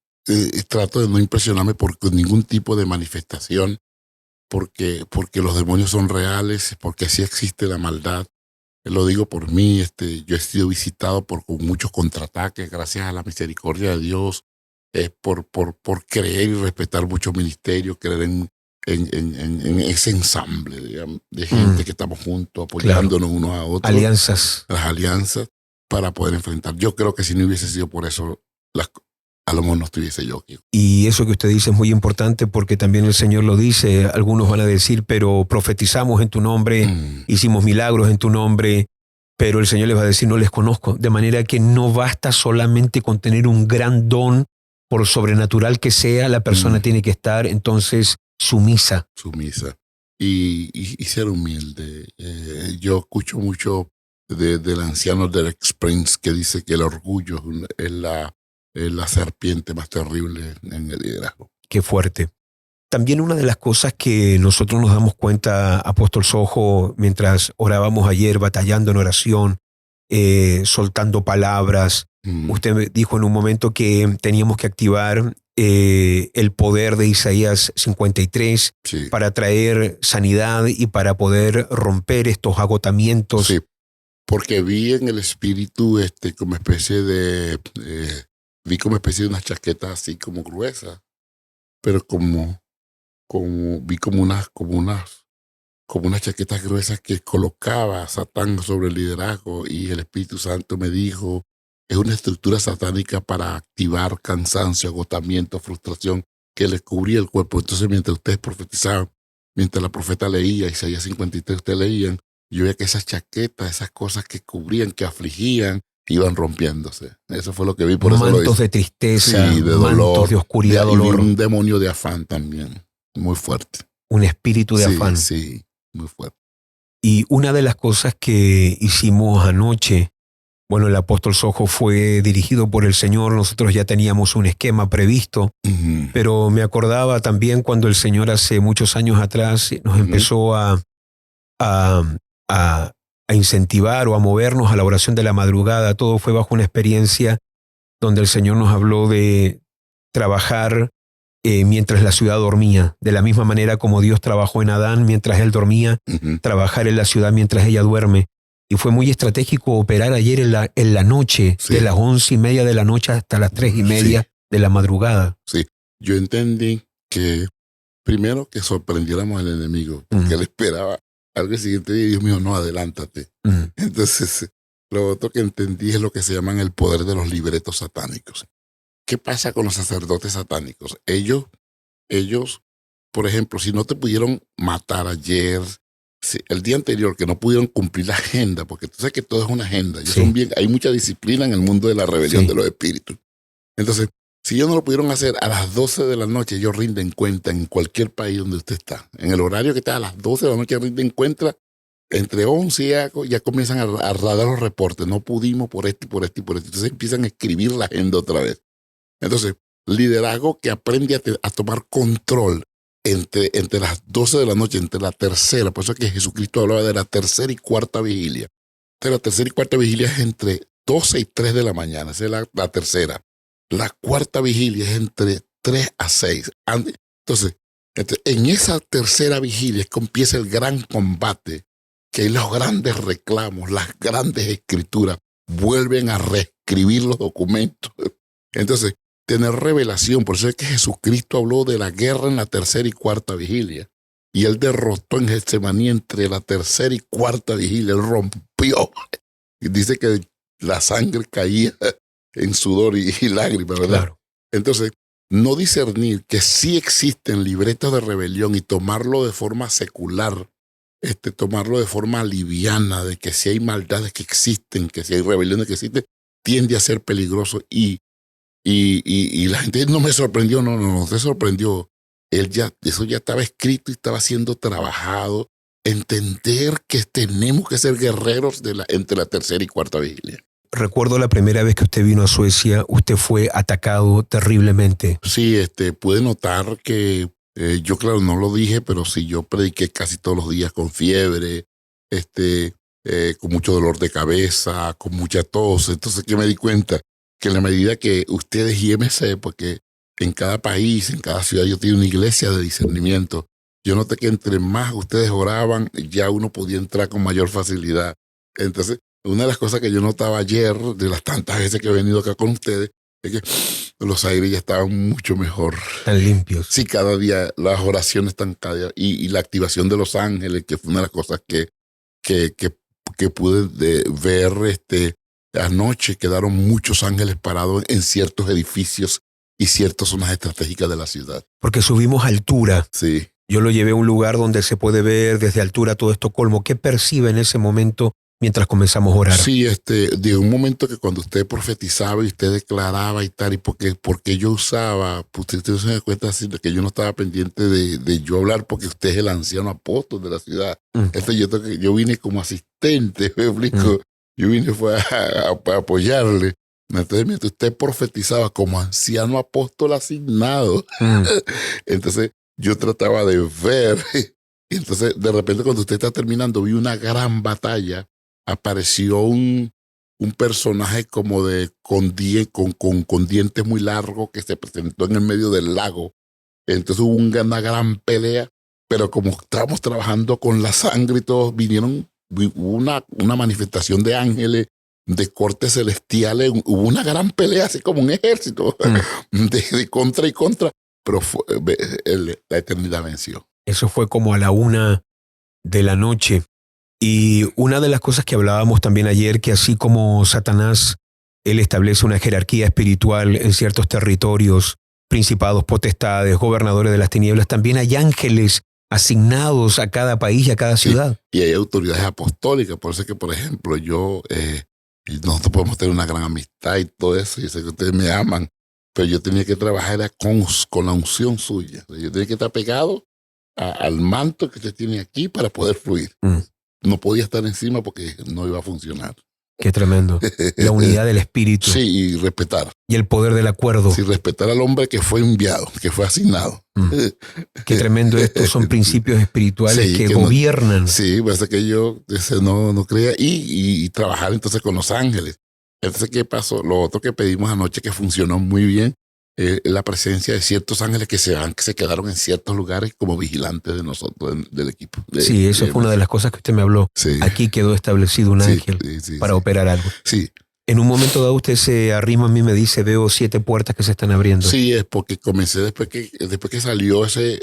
trato de no impresionarme por ningún tipo de manifestación, porque los demonios son reales, porque sí existe la maldad. Lo digo por mí, yo he sido visitado con muchos contraataques, gracias a la misericordia de Dios, por creer y respetar muchos ministerios, creer en ese ensamble, digamos, de gente que estamos juntos, apoyándonos unos a otros. Alianzas. Las alianzas para poder enfrentar. Yo creo que si no hubiese sido por eso, a lo mejor no estuviese yo aquí. Y eso que usted dice es muy importante, porque también el Señor lo dice. Algunos van a decir, pero profetizamos en tu nombre, hicimos milagros en tu nombre, pero el Señor les va a decir, no les conozco. De manera que no basta solamente con tener un gran don, por sobrenatural que sea, la persona tiene que estar entonces sumisa. Sumisa. Y ser humilde. Yo escucho mucho del anciano Derek Prince, que dice que el orgullo es la serpiente más terrible en el liderazgo. Qué fuerte. También una de las cosas que nosotros nos damos cuenta, Apóstol Sojo, mientras orábamos ayer, batallando en oración, soltando palabras, usted dijo en un momento que teníamos que activar el poder de Isaías 53 para traer sanidad y para poder romper estos agotamientos. Sí, porque vi en el espíritu como especie de... vi como especie de unas chaquetas así como gruesas, pero vi como unas chaquetas gruesas que colocaba Satán sobre el liderazgo, y el Espíritu Santo me dijo, es una estructura satánica para activar cansancio, agotamiento, frustración, que le cubría el cuerpo. Entonces, mientras ustedes profetizaban, mientras la profeta leía Isaías 53, ustedes leían, yo veía que esas chaquetas, esas cosas que cubrían, que afligían, iban rompiéndose. Eso fue lo que vi. Por eso mantos de tristeza, sí, de mantos dolor, de oscuridad, dolor. Y un demonio de afán también, muy fuerte. Un espíritu de afán. Sí, muy fuerte. Y una de las cosas que hicimos anoche, bueno, el apóstol Sojo fue dirigido por el Señor, nosotros ya teníamos un esquema previsto, pero me acordaba también cuando el Señor hace muchos años atrás nos empezó a incentivar o a movernos a la oración de la madrugada. Todo fue bajo una experiencia donde el Señor nos habló de trabajar mientras la ciudad dormía, de la misma manera como Dios trabajó en Adán mientras él dormía, trabajar en la ciudad mientras ella duerme. Y fue muy estratégico operar ayer en la noche, de las 11:30 de la noche hasta las 3:30 de la madrugada. Sí, yo entendí que primero que sorprendiéramos al enemigo, porque él esperaba algo siguiente día y Dios mío, no, adelántate. Entonces, lo otro que entendí es lo que se llaman el poder de los libretos satánicos. ¿Qué pasa con los sacerdotes satánicos? Ellos, por ejemplo, si no te pudieron matar ayer, el día anterior, que no pudieron cumplir la agenda, porque tú sabes que todo es una agenda. Ellos son bien, hay mucha disciplina en el mundo de la rebelión de los espíritus. Entonces, si ellos no lo pudieron hacer a las 12 de la noche, ellos rinden cuenta en cualquier país donde usted está. En el horario que está a las 12 de la noche rinden cuenta entre 11 ya comienzan a radar los reportes. No pudimos por esto y por esto y por esto. Entonces empiezan a escribir la agenda otra vez. Entonces, liderazgo que aprende a tomar control entre las 12 de la noche, entre la tercera. Por eso es que Jesucristo hablaba de la tercera y cuarta vigilia. Entonces, la tercera y cuarta vigilia es entre 12 y 3 de la mañana. Esa es la tercera. La cuarta vigilia es entre 3 a 6. Entonces, en esa tercera vigilia es que empieza el gran combate, que hay los grandes reclamos, las grandes escrituras, vuelven a reescribir los documentos. Entonces, tener revelación. Por eso es que Jesucristo habló de la guerra en la tercera y cuarta vigilia. Y él derrotó en Getsemaní entre la tercera y cuarta vigilia. Él rompió. Y dice que la sangre caía en sudor y lágrimas, ¿verdad? Claro. Entonces, no discernir que sí existen libretos de rebelión y tomarlo de forma secular, tomarlo de forma liviana, de que si hay maldades que existen, que si hay rebeliones que existen, tiende a ser peligroso. Y la gente no me sorprendió, no te sorprendió. Eso ya estaba escrito y estaba siendo trabajado. Entender que tenemos que ser guerreros entre la tercera y cuarta vigilia. Recuerdo la primera vez que usted vino a Suecia, usted fue atacado terriblemente. Sí, pude notar que yo, claro, no lo dije, pero sí, yo prediqué casi todos los días con fiebre, con mucho dolor de cabeza, con mucha tos. Entonces, ¿qué me di cuenta? Que en la medida que ustedes y MC, porque en cada país, en cada ciudad, yo tenía una iglesia de discernimiento. Yo noté que entre más ustedes oraban, ya uno podía entrar con mayor facilidad. Entonces, una de las cosas que yo notaba ayer, de las tantas veces que he venido acá con ustedes, es que los aires ya estaban mucho mejor. Tan limpios. Sí, cada día las oraciones están cada día. Y la activación de los ángeles, que fue una de las cosas que pude ver anoche. Quedaron muchos ángeles parados en ciertos edificios y ciertas zonas estratégicas de la ciudad. Porque subimos altura. Sí. Yo lo llevé a un lugar donde se puede ver desde altura todo Estocolmo. ¿Qué percibe en ese momento mientras comenzamos a orar? Sí, de un momento que cuando usted profetizaba y usted declaraba y tal, y porque yo usaba, pues usted se da cuenta así de que yo no estaba pendiente de yo hablar porque usted es el anciano apóstol de la ciudad. Entonces yo vine como asistente, me explico. Yo vine fue a apoyarle. Entonces, mientras usted profetizaba como anciano apóstol asignado, entonces yo trataba de ver. Y entonces, de repente, cuando usted está terminando, vi una gran batalla. Apareció un personaje como con dientes muy largos que se presentó en el medio del lago. Entonces hubo una gran pelea, pero como estábamos trabajando con la sangre y todos vinieron, hubo una manifestación de ángeles, de cortes celestiales, hubo una gran pelea, así como un ejército, de contra y contra, pero la eternidad venció. Eso fue como a la 1 de la noche. Y una de las cosas que hablábamos también ayer, que así como Satanás, él establece una jerarquía espiritual en ciertos territorios, principados, potestades, gobernadores de las tinieblas, también hay ángeles asignados a cada país y a cada ciudad. Sí, y hay autoridades apostólicas. Por eso es que, por ejemplo, nosotros podemos tener una gran amistad y todo eso. Yo sé que ustedes me aman, pero yo tenía que trabajar con la unción suya. Yo tenía que estar pegado al manto que usted tiene aquí para poder fluir. No podía estar encima porque no iba a funcionar. Qué tremendo. La unidad del espíritu. Sí, y respetar. Y el poder del acuerdo. Sí, respetar al hombre que fue enviado, que fue asignado. Qué tremendo esto. Son principios espirituales que gobiernan. Sí, parece que yo no creía. Y trabajar entonces con los ángeles. Entonces, ¿qué pasó? Lo otro que pedimos anoche que funcionó muy bien, la presencia de ciertos ángeles que se quedaron en ciertos lugares como vigilantes de nosotros, del equipo. Sí, eso fue una de las cosas que usted me habló. Sí. Aquí quedó establecido un ángel para operar algo. Sí. En un momento dado usted se arrima a mí y me dice, veo 7 puertas que se están abriendo. Sí, es porque comencé después que salió ese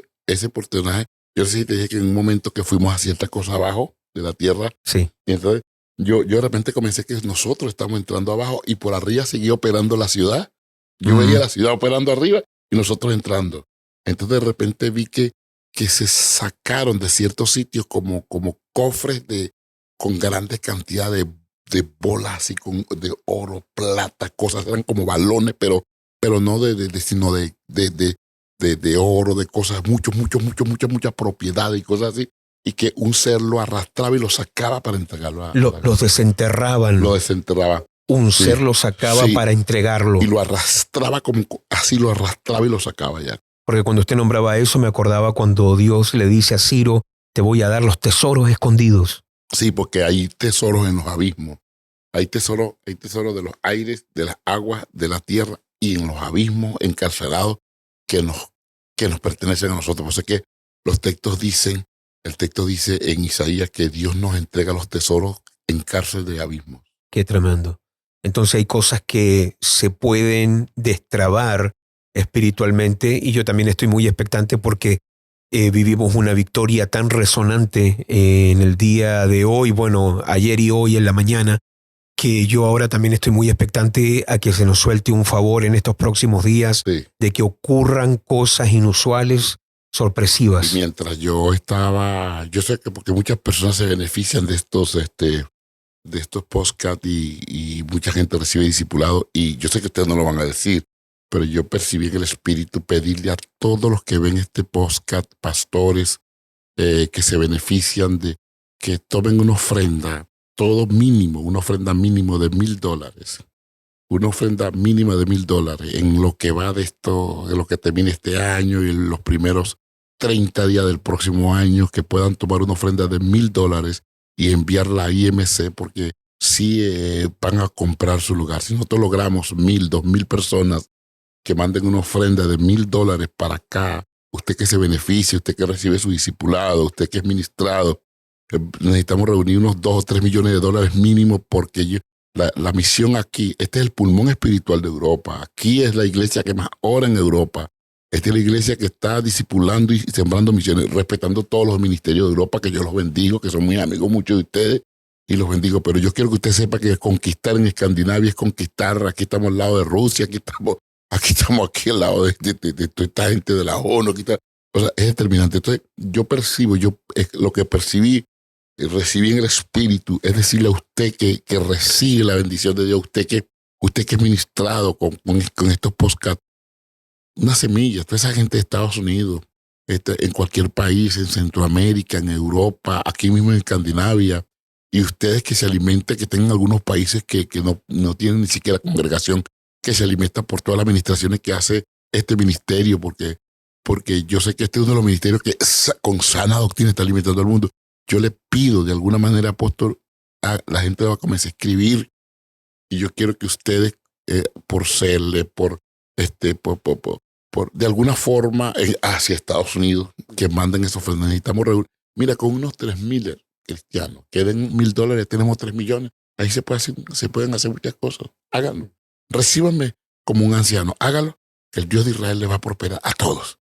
personaje. Yo sí te dije que en un momento que fuimos a cierta cosa abajo de la tierra. Sí. Y entonces yo de repente comencé que nosotros estamos entrando abajo y por arriba seguía operando la ciudad. Yo veía la ciudad operando arriba y nosotros entrando. Entonces de repente vi que se sacaron de ciertos sitios como cofres con grandes cantidades de bolas y de oro, plata, cosas, eran como balones, pero no sino de oro, de cosas, mucha propiedad y cosas así. y que un ser lo arrastraba y lo sacaba para entregarlo a Los desenterraban. Lo desenterraba. Un Sí, ser lo sacaba sí. para entregarlo. Y lo arrastraba así lo arrastraba y lo sacaba ya. Porque cuando usted nombraba eso, me acordaba cuando Dios le dice a Ciro, te voy a dar los tesoros escondidos. Sí, porque hay tesoros en los abismos. Hay tesoros de los aires, de las aguas, de la tierra y en los abismos encarcelados que nos pertenecen a nosotros. Por eso es que el texto dice en Isaías que Dios nos entrega los tesoros en cárcel de abismos. Qué tremendo. Entonces hay cosas que se pueden destrabar espiritualmente y yo también estoy muy expectante porque vivimos una victoria tan resonante en el día de hoy, bueno, ayer y hoy en la mañana, que yo ahora también estoy muy expectante a que se nos suelte un favor en estos próximos días, Sí. de que ocurran cosas inusuales, sorpresivas. Y mientras yo sé que porque muchas personas se benefician de estos podcasts y mucha gente recibe discipulado y yo sé que ustedes no lo van a decir, pero yo percibí en el espíritu pedirle a todos los que ven este podcast, pastores que se benefician de que tomen una ofrenda, todo mínimo, una ofrenda mínimo de $1,000. Una ofrenda mínima de $1,000 en lo que va de lo que termine este año y en los primeros 30 días del próximo año, que puedan tomar una ofrenda de $1,000 y enviarla a IMC, porque sí van a comprar su lugar. Si nosotros logramos 1,000, 2,000 personas que manden una ofrenda de $1,000 para acá, usted que se beneficie, usted que recibe su discipulado, usted que es ministrado, necesitamos reunir unos 2 o 3 millones de dólares mínimo, porque la misión aquí, este es el pulmón espiritual de Europa, aquí es la iglesia que más ora en Europa, esta es la iglesia que está discipulando y sembrando misiones, respetando todos los ministerios de Europa, que yo los bendigo, que son muy amigos muchos de ustedes, y los bendigo, pero yo quiero que usted sepa que conquistar en Escandinavia es conquistar. Aquí estamos al lado de Rusia, aquí estamos al lado de toda esta gente de la ONU, o sea, es determinante. Entonces, lo que percibí, recibí en el espíritu, es decirle a usted que recibe la bendición de Dios, usted que es ministrado con estos podcasts, una semilla, toda esa gente de Estados Unidos, en cualquier país, en Centroamérica, en Europa, aquí mismo en Escandinavia, y ustedes que se alimenten, que estén en algunos países que no tienen ni siquiera congregación, que se alimenta por todas las administraciones que hace este ministerio, porque yo sé que este es uno de los ministerios que con sana doctrina está alimentando al mundo. Yo le pido de alguna manera, apóstol, la gente va a comenzar a escribir y yo quiero que ustedes, por serle, de alguna forma hacia Estados Unidos, que manden esas ofrendas. Necesitamos reunir. Mira, con unos 3,000 cristianos que den $1,000, tenemos 3 millones. Ahí se pueden hacer muchas cosas. Háganlo. Recíbanme como un anciano. Hágalo, que el Dios de Israel le va a prosperar a todos.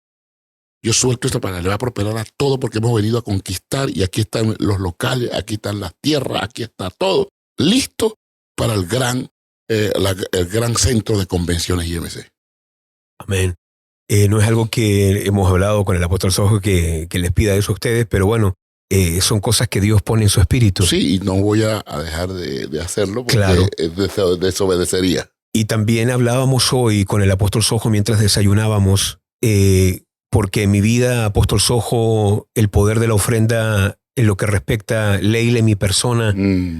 Yo suelto esta palabra, le va a prosperar a todos porque hemos venido a conquistar y aquí están los locales, aquí están las tierras, aquí está todo listo para el gran centro de convenciones IMC. Amén. No es algo que hemos hablado con el apóstol Sojo que les pida eso a ustedes, pero bueno, son cosas que Dios pone en su espíritu. Sí, y no voy a dejar de hacerlo porque claro, desobedecería. Y también hablábamos hoy con el apóstol Sojo mientras desayunábamos, porque en mi vida, apóstol Sojo, el poder de la ofrenda en lo que respecta Leila y mi persona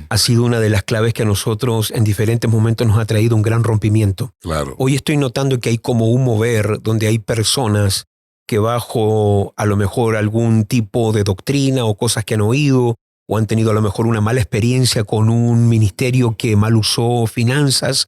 ha sido una de las claves que a nosotros en diferentes momentos nos ha traído un gran rompimiento. Claro. Hoy estoy notando que hay como un mover donde hay personas que bajo a lo mejor algún tipo de doctrina o cosas que han oído o han tenido a lo mejor una mala experiencia con un ministerio que mal usó finanzas,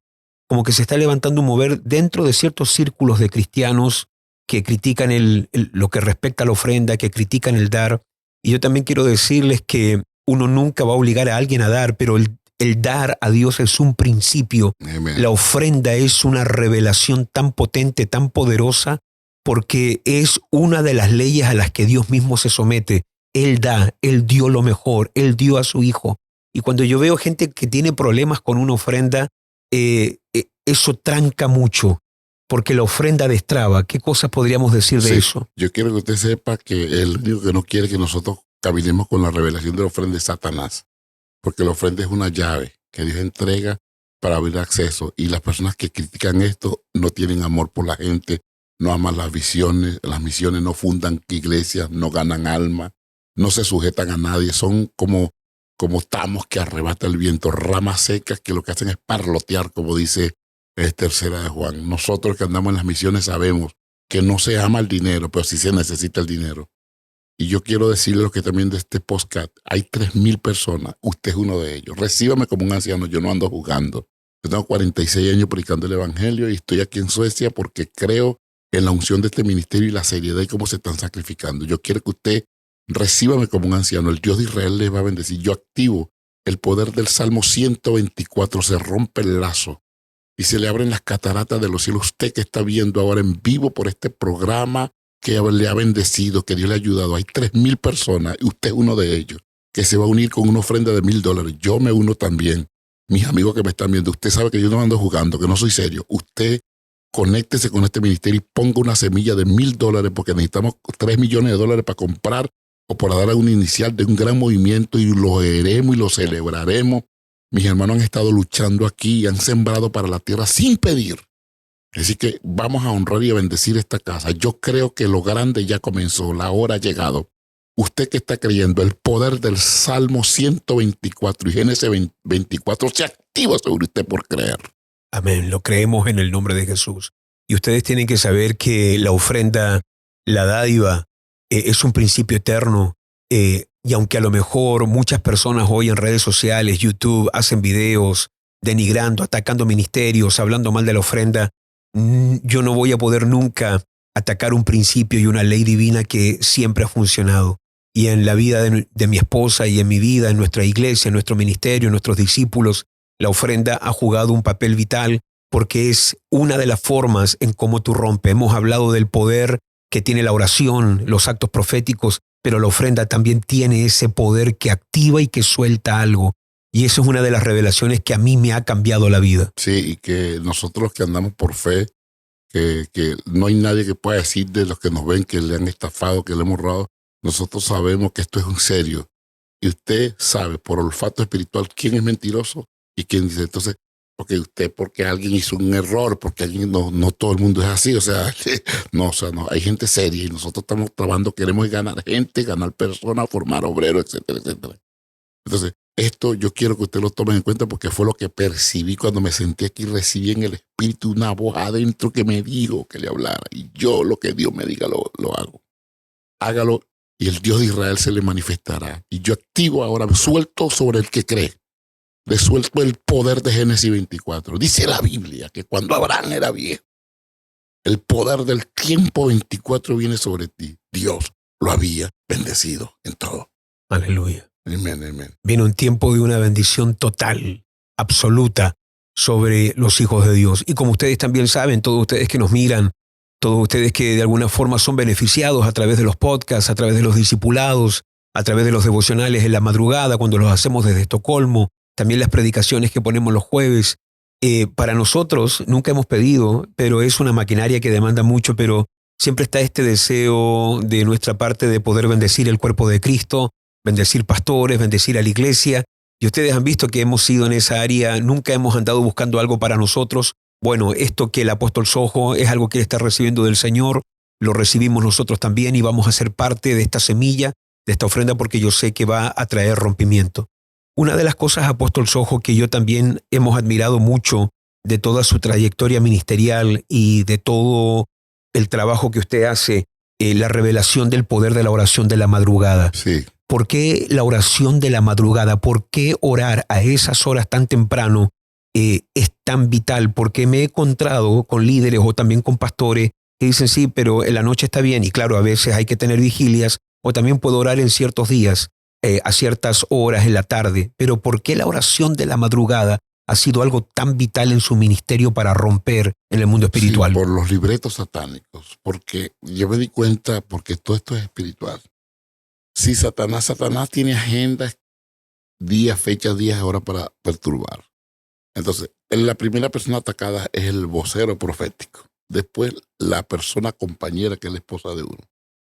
como que se está levantando un mover dentro de ciertos círculos de cristianos que critican lo que respecta a la ofrenda, que critican el dar. Y yo también quiero decirles que uno nunca va a obligar a alguien a dar, pero el dar a Dios es un principio. Amen. La ofrenda es una revelación tan potente, tan poderosa, porque es una de las leyes a las que Dios mismo se somete. Él da, Él dio lo mejor, Él dio a su Hijo. Y cuando yo veo gente que tiene problemas con una ofrenda, eso tranca mucho, porque la ofrenda destraba. ¿Qué cosas podríamos decir de eso? Yo quiero que usted sepa que el único que no quiere que nosotros caminemos con la revelación de la ofrenda es Satanás, porque la ofrenda es una llave que Dios entrega para abrir acceso, y las personas que critican esto no tienen amor por la gente, no aman las misiones no fundan iglesias, no ganan alma, no se sujetan a nadie, son como tamos que arrebata el viento, ramas secas que lo que hacen es parlotear, como dice Tercera de Juan. Nosotros que andamos en las misiones sabemos que no se ama el dinero, pero sí se necesita el dinero. Y yo quiero decirles que también de este podcast hay 3,000 personas, usted es uno de ellos. Recíbame como un anciano, yo no ando jugando. Yo tengo 46 años predicando el evangelio y estoy aquí en Suecia porque creo en la unción de este ministerio y la seriedad y cómo se están sacrificando. Yo quiero que usted recíbame como un anciano. El Dios de Israel les va a bendecir. Yo activo el poder del Salmo 124. Se rompe el lazo y se le abren las cataratas de los cielos. Usted que está viendo ahora en vivo por este programa que le ha bendecido, que Dios le ha ayudado. Hay 3,000 personas y usted es uno de ellos que se va a unir con una ofrenda de $1,000. Yo me uno también. Mis amigos que me están viendo, usted sabe que yo no ando jugando, que no soy serio. Usted conéctese con este ministerio y ponga una semilla de $1,000 porque necesitamos $3 millones para comprar o para dar un inicial de un gran movimiento y lo veremos y lo celebraremos. Mis hermanos han estado luchando aquí y han sembrado para la tierra sin pedir. Así que vamos a honrar y a bendecir esta casa. Yo creo que lo grande ya comenzó, la hora ha llegado. Usted que está creyendo, el poder del Salmo 124 y Génesis 24 se activa sobre usted por creer. Amén, lo creemos en el nombre de Jesús. Y ustedes tienen que saber que la ofrenda, la dádiva, es un principio eterno. Y aunque a lo mejor muchas personas hoy en redes sociales, YouTube, hacen videos denigrando, atacando ministerios, hablando mal de la ofrenda, yo no voy a poder nunca atacar un principio y una ley divina que siempre ha funcionado. Y en la vida de mi esposa y en mi vida, en nuestra iglesia, en nuestro ministerio, en nuestros discípulos, la ofrenda ha jugado un papel vital porque es una de las formas en cómo tú rompes. Hemos hablado del poder que tiene la oración, los actos proféticos, pero la ofrenda también tiene ese poder que activa y que suelta algo. Y eso es una de las revelaciones que a mí me ha cambiado la vida. Sí, y que nosotros que andamos por fe, que no hay nadie que pueda decir de los que nos ven que le han estafado, que le hemos robado. Nosotros sabemos que esto es en serio. Y usted sabe por olfato espiritual quién es mentiroso y quién dice. Entonces, porque alguien hizo un error, porque alguien no todo el mundo es así. O sea, no, hay gente seria y nosotros estamos trabajando, queremos ganar gente, ganar personas, formar obreros, etcétera, etcétera. Entonces, esto yo quiero que usted lo tome en cuenta porque fue lo que percibí cuando me senté aquí, recibí en el espíritu una voz adentro que me dijo que le hablara. Y yo lo que Dios me diga lo hago. Hágalo y el Dios de Israel se le manifestará. Y yo activo ahora, suelto sobre el que cree. Le suelto el poder de Génesis 24. Dice la Biblia que cuando Abraham era viejo, el poder del tiempo 24 viene sobre ti. Dios lo había bendecido en todo. Aleluya. Amén, amén. Viene un tiempo de una bendición total, absoluta, sobre los hijos de Dios. Y como ustedes también saben, todos ustedes que nos miran, todos ustedes que de alguna forma son beneficiados a través de los podcasts, a través de los discipulados, a través de los devocionales en la madrugada, cuando los hacemos desde Estocolmo, también las predicaciones que ponemos los jueves. Para nosotros nunca hemos pedido, pero es una maquinaria que demanda mucho, pero siempre está este deseo de nuestra parte de poder bendecir el cuerpo de Cristo, bendecir pastores, bendecir a la iglesia. Y ustedes han visto que hemos sido en esa área, nunca hemos andado buscando algo para nosotros. Bueno, esto que el apóstol Sojo es algo que él está recibiendo del Señor, lo recibimos nosotros también y vamos a ser parte de esta semilla, de esta ofrenda, porque yo sé que va a traer rompimiento. Una de las cosas, apóstol Sojo, que yo también hemos admirado mucho de toda su trayectoria ministerial y de todo el trabajo que usted hace, la revelación del poder de la oración de la madrugada. Sí. ¿Por qué la oración de la madrugada? ¿Por qué orar a esas horas tan temprano es tan vital? Porque me he encontrado con líderes o también con pastores que dicen, sí, pero en la noche está bien. Y claro, a veces hay que tener vigilias o también puedo orar en ciertos días, a ciertas horas en la tarde. Pero ¿por qué la oración de la madrugada ha sido algo tan vital en su ministerio para romper en el mundo espiritual? Sí, por los libretos satánicos. Porque yo me di cuenta, porque todo esto es espiritual. Sí, Satanás tiene agendas, días, fechas, días, horas para perturbar. Entonces, la primera persona atacada es el vocero profético. Después, la persona compañera que es la esposa de uno.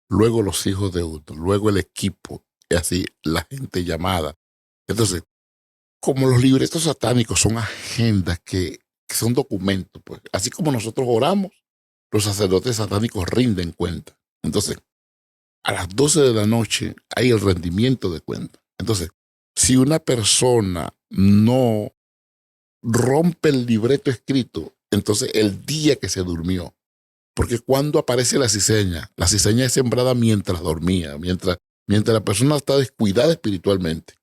Luego, los hijos de uno. Luego, el equipo. Y así, la gente llamada. Entonces, como los libretos satánicos son agendas que son documentos, pues, así como nosotros oramos, los sacerdotes satánicos rinden cuenta. Entonces, a las 12 de la noche hay el rendimiento de cuentas. Entonces, si una persona no rompe el libreto escrito, entonces el día que se durmió, porque cuando aparece la cizaña es sembrada mientras dormía, mientras la persona está descuidada espiritualmente.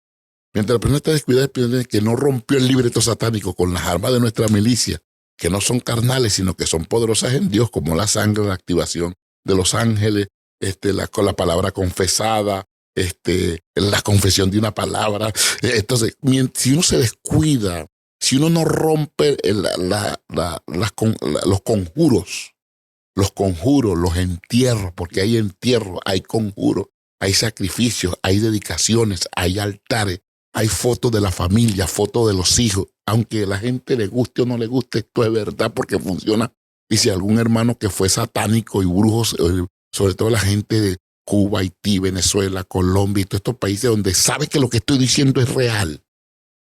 Mientras la persona está descuidada espiritualmente, que no rompió el libreto satánico con las armas de nuestra milicia, que no son carnales, sino que son poderosas en Dios, como la sangre, la activación de los ángeles, con la palabra confesada, la confesión de una palabra. Entonces, si uno se descuida, si uno no rompe los conjuros, los entierros, porque hay entierros, hay conjuros, hay sacrificios, hay dedicaciones, hay altares, hay fotos de la familia, fotos de los hijos. Aunque a la gente le guste o no le guste, esto es verdad porque funciona. Y si algún hermano que fue satánico y brujos, sobre todo la gente de Cuba, Haití, Venezuela, Colombia y todos estos países donde sabe que lo que estoy diciendo es real.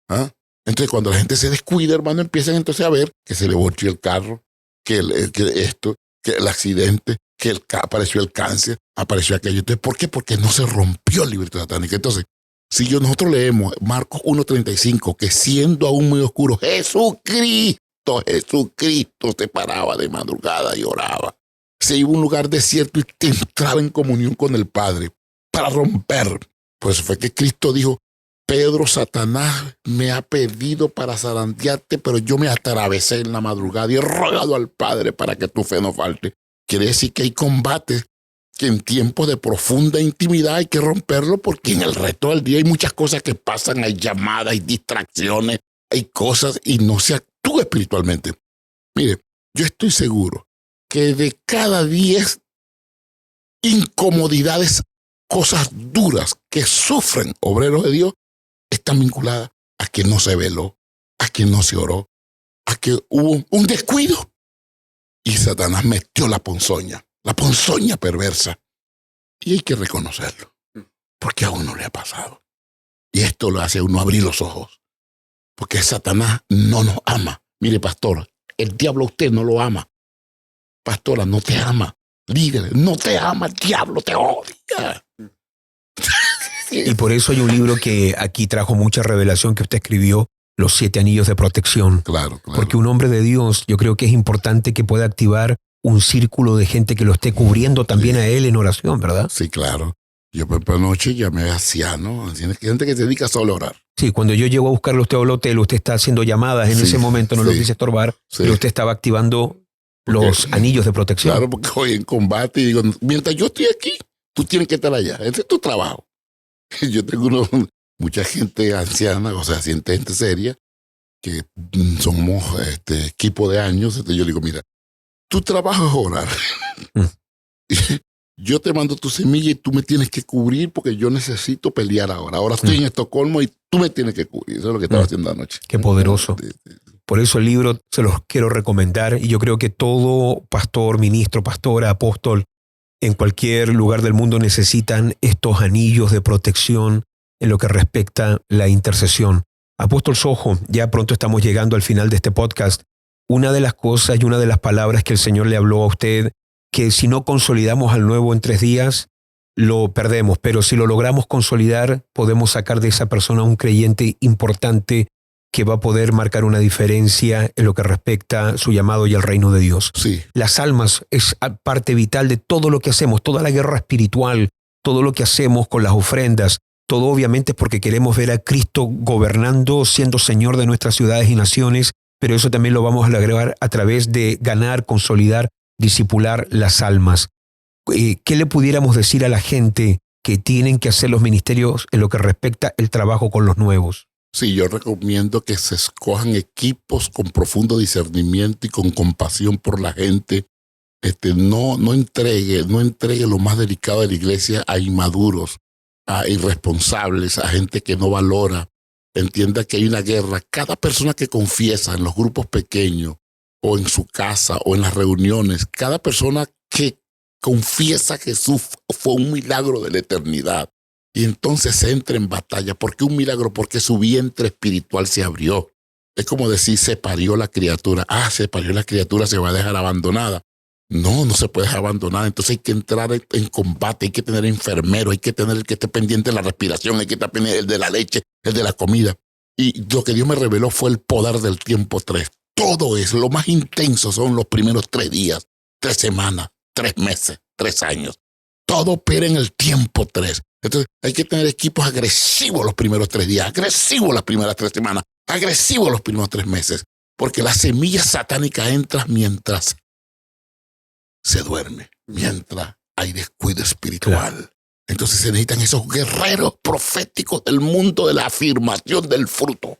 ¿Ah? Entonces, cuando la gente se descuida, hermano, empiezan entonces a ver que se le volteó el carro, que el accidente, que apareció el cáncer, apareció aquello. Entonces, ¿por qué? Porque no se rompió el libreto satánico. Entonces, si nosotros leemos Marcos 1:35, que siendo aún muy oscuro, Jesucristo se paraba de madrugada y oraba. Se iba a un lugar desierto y entraba en comunión con el Padre para romper. Por eso fue que Cristo dijo: Pedro, Satanás me ha pedido para zarandearte, pero yo me atravesé en la madrugada y he rogado al Padre para que tu fe no falte. Quiere decir que hay combates que en tiempos de profunda intimidad hay que romperlo, porque en el resto del día hay muchas cosas que pasan, hay llamadas, hay distracciones, hay cosas y no se actúa espiritualmente. Mire, yo estoy seguro que de cada 10 incomodidades, cosas duras que sufren obreros de Dios, están vinculadas a que no se veló, a que no se oró, a que hubo un descuido y Satanás metió la ponzoña perversa. Y hay que reconocerlo, porque a uno le ha pasado. Y esto lo hace a uno abrir los ojos, porque Satanás no nos ama. Mire, pastor, el diablo a usted no lo ama. Pastora, no te ama. Líder, no te ama, el diablo te odia. Y por eso hay un libro que aquí trajo mucha revelación que usted escribió, Los 7 Anillos de Protección. Claro. Porque un hombre de Dios, yo creo que es importante que pueda activar un círculo de gente que lo esté cubriendo también a él en oración, ¿verdad? Sí, claro. Yo por noche llamé a ancianos, gente que se dedica solo a orar. Sí, cuando yo llego a buscarlo a usted al hotel, usted está haciendo llamadas en ese momento, no lo quise estorbar, pero usted estaba activando los anillos de protección. Claro, porque hoy en combate y digo, mientras yo estoy aquí, tú tienes que estar allá. Ese es tu trabajo. Yo tengo mucha gente anciana, o sea, gente seria, que somos equipo de años. Entonces yo le digo, mira, tu trabajo es orar. Yo te mando tu semilla y tú me tienes que cubrir porque yo necesito pelear ahora. Ahora estoy en Estocolmo y tú me tienes que cubrir. Eso es lo que estaba haciendo anoche. Qué poderoso. Por eso el libro se los quiero recomendar y yo creo que todo pastor, ministro, pastora, apóstol, en cualquier lugar del mundo necesitan estos anillos de protección en lo que respecta a la intercesión. Apóstol Sojo, ya pronto estamos llegando al final de este podcast. Una de las cosas y una de las palabras que el Señor le habló a usted, que si no consolidamos al nuevo en 3 días, lo perdemos, pero si lo logramos consolidar, podemos sacar de esa persona un creyente importante que va a poder marcar una diferencia en lo que respecta a su llamado y al reino de Dios. Sí. Las almas es parte vital de todo lo que hacemos, toda la guerra espiritual, todo lo que hacemos con las ofrendas, todo obviamente porque queremos ver a Cristo gobernando, siendo Señor de nuestras ciudades y naciones, pero eso también lo vamos a lograr a través de ganar, consolidar, discipular las almas. ¿Qué le pudiéramos decir a la gente que tienen que hacer los ministerios en lo que respecta el trabajo con los nuevos? Sí, yo recomiendo que se escojan equipos con profundo discernimiento y con compasión por la gente. No entregue lo más delicado de la iglesia a inmaduros, a irresponsables, a gente que no valora. Entienda que hay una guerra. Cada persona que confiesa en los grupos pequeños o en su casa o en las reuniones, cada persona que confiesa a Jesús fue un milagro de la eternidad. Y entonces entra en batalla. ¿Por qué un milagro? Porque su vientre espiritual se abrió. Es como decir, se parió la criatura. Se parió la criatura, se va a dejar abandonada. No se puede abandonar. Entonces hay que entrar en combate, hay que tener enfermeros, hay que tener el que esté pendiente de la respiración, hay que estar pendiente el de la leche, el de la comida. Y lo que Dios me reveló fue el poder del tiempo 3. Todo es, lo más intenso son los primeros 3 días, 3 semanas, 3 meses, 3 años. Todo opera en el tiempo 3. Entonces hay que tener equipos agresivos los primeros 3 días, agresivos las primeras 3 semanas, agresivos los primeros 3 meses. Porque la semilla satánica entra mientras se duerme, mientras hay descuido espiritual. Claro. Entonces se necesitan esos guerreros proféticos del mundo de la afirmación del fruto.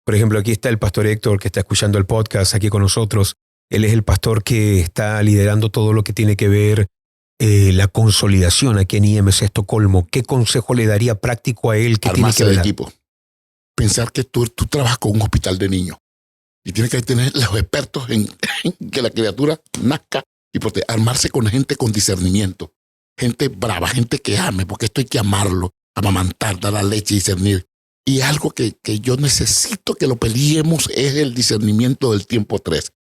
Por ejemplo, aquí está el pastor Héctor, que está escuchando el podcast aquí con nosotros. Él es el pastor que está liderando todo lo que tiene que ver la consolidación aquí en IMC Estocolmo. ¿Qué consejo le daría práctico a él? Que Armarse tiene que de equipo. Pensar que tú trabajas con un hospital de niños y tienes que tener los expertos en que la criatura nazca y armarse con gente con discernimiento. Gente brava, gente que ame, porque esto hay que amarlo, amamantar, dar la leche y discernir. Y algo que yo necesito que lo peleemos es el discernimiento del tiempo 3.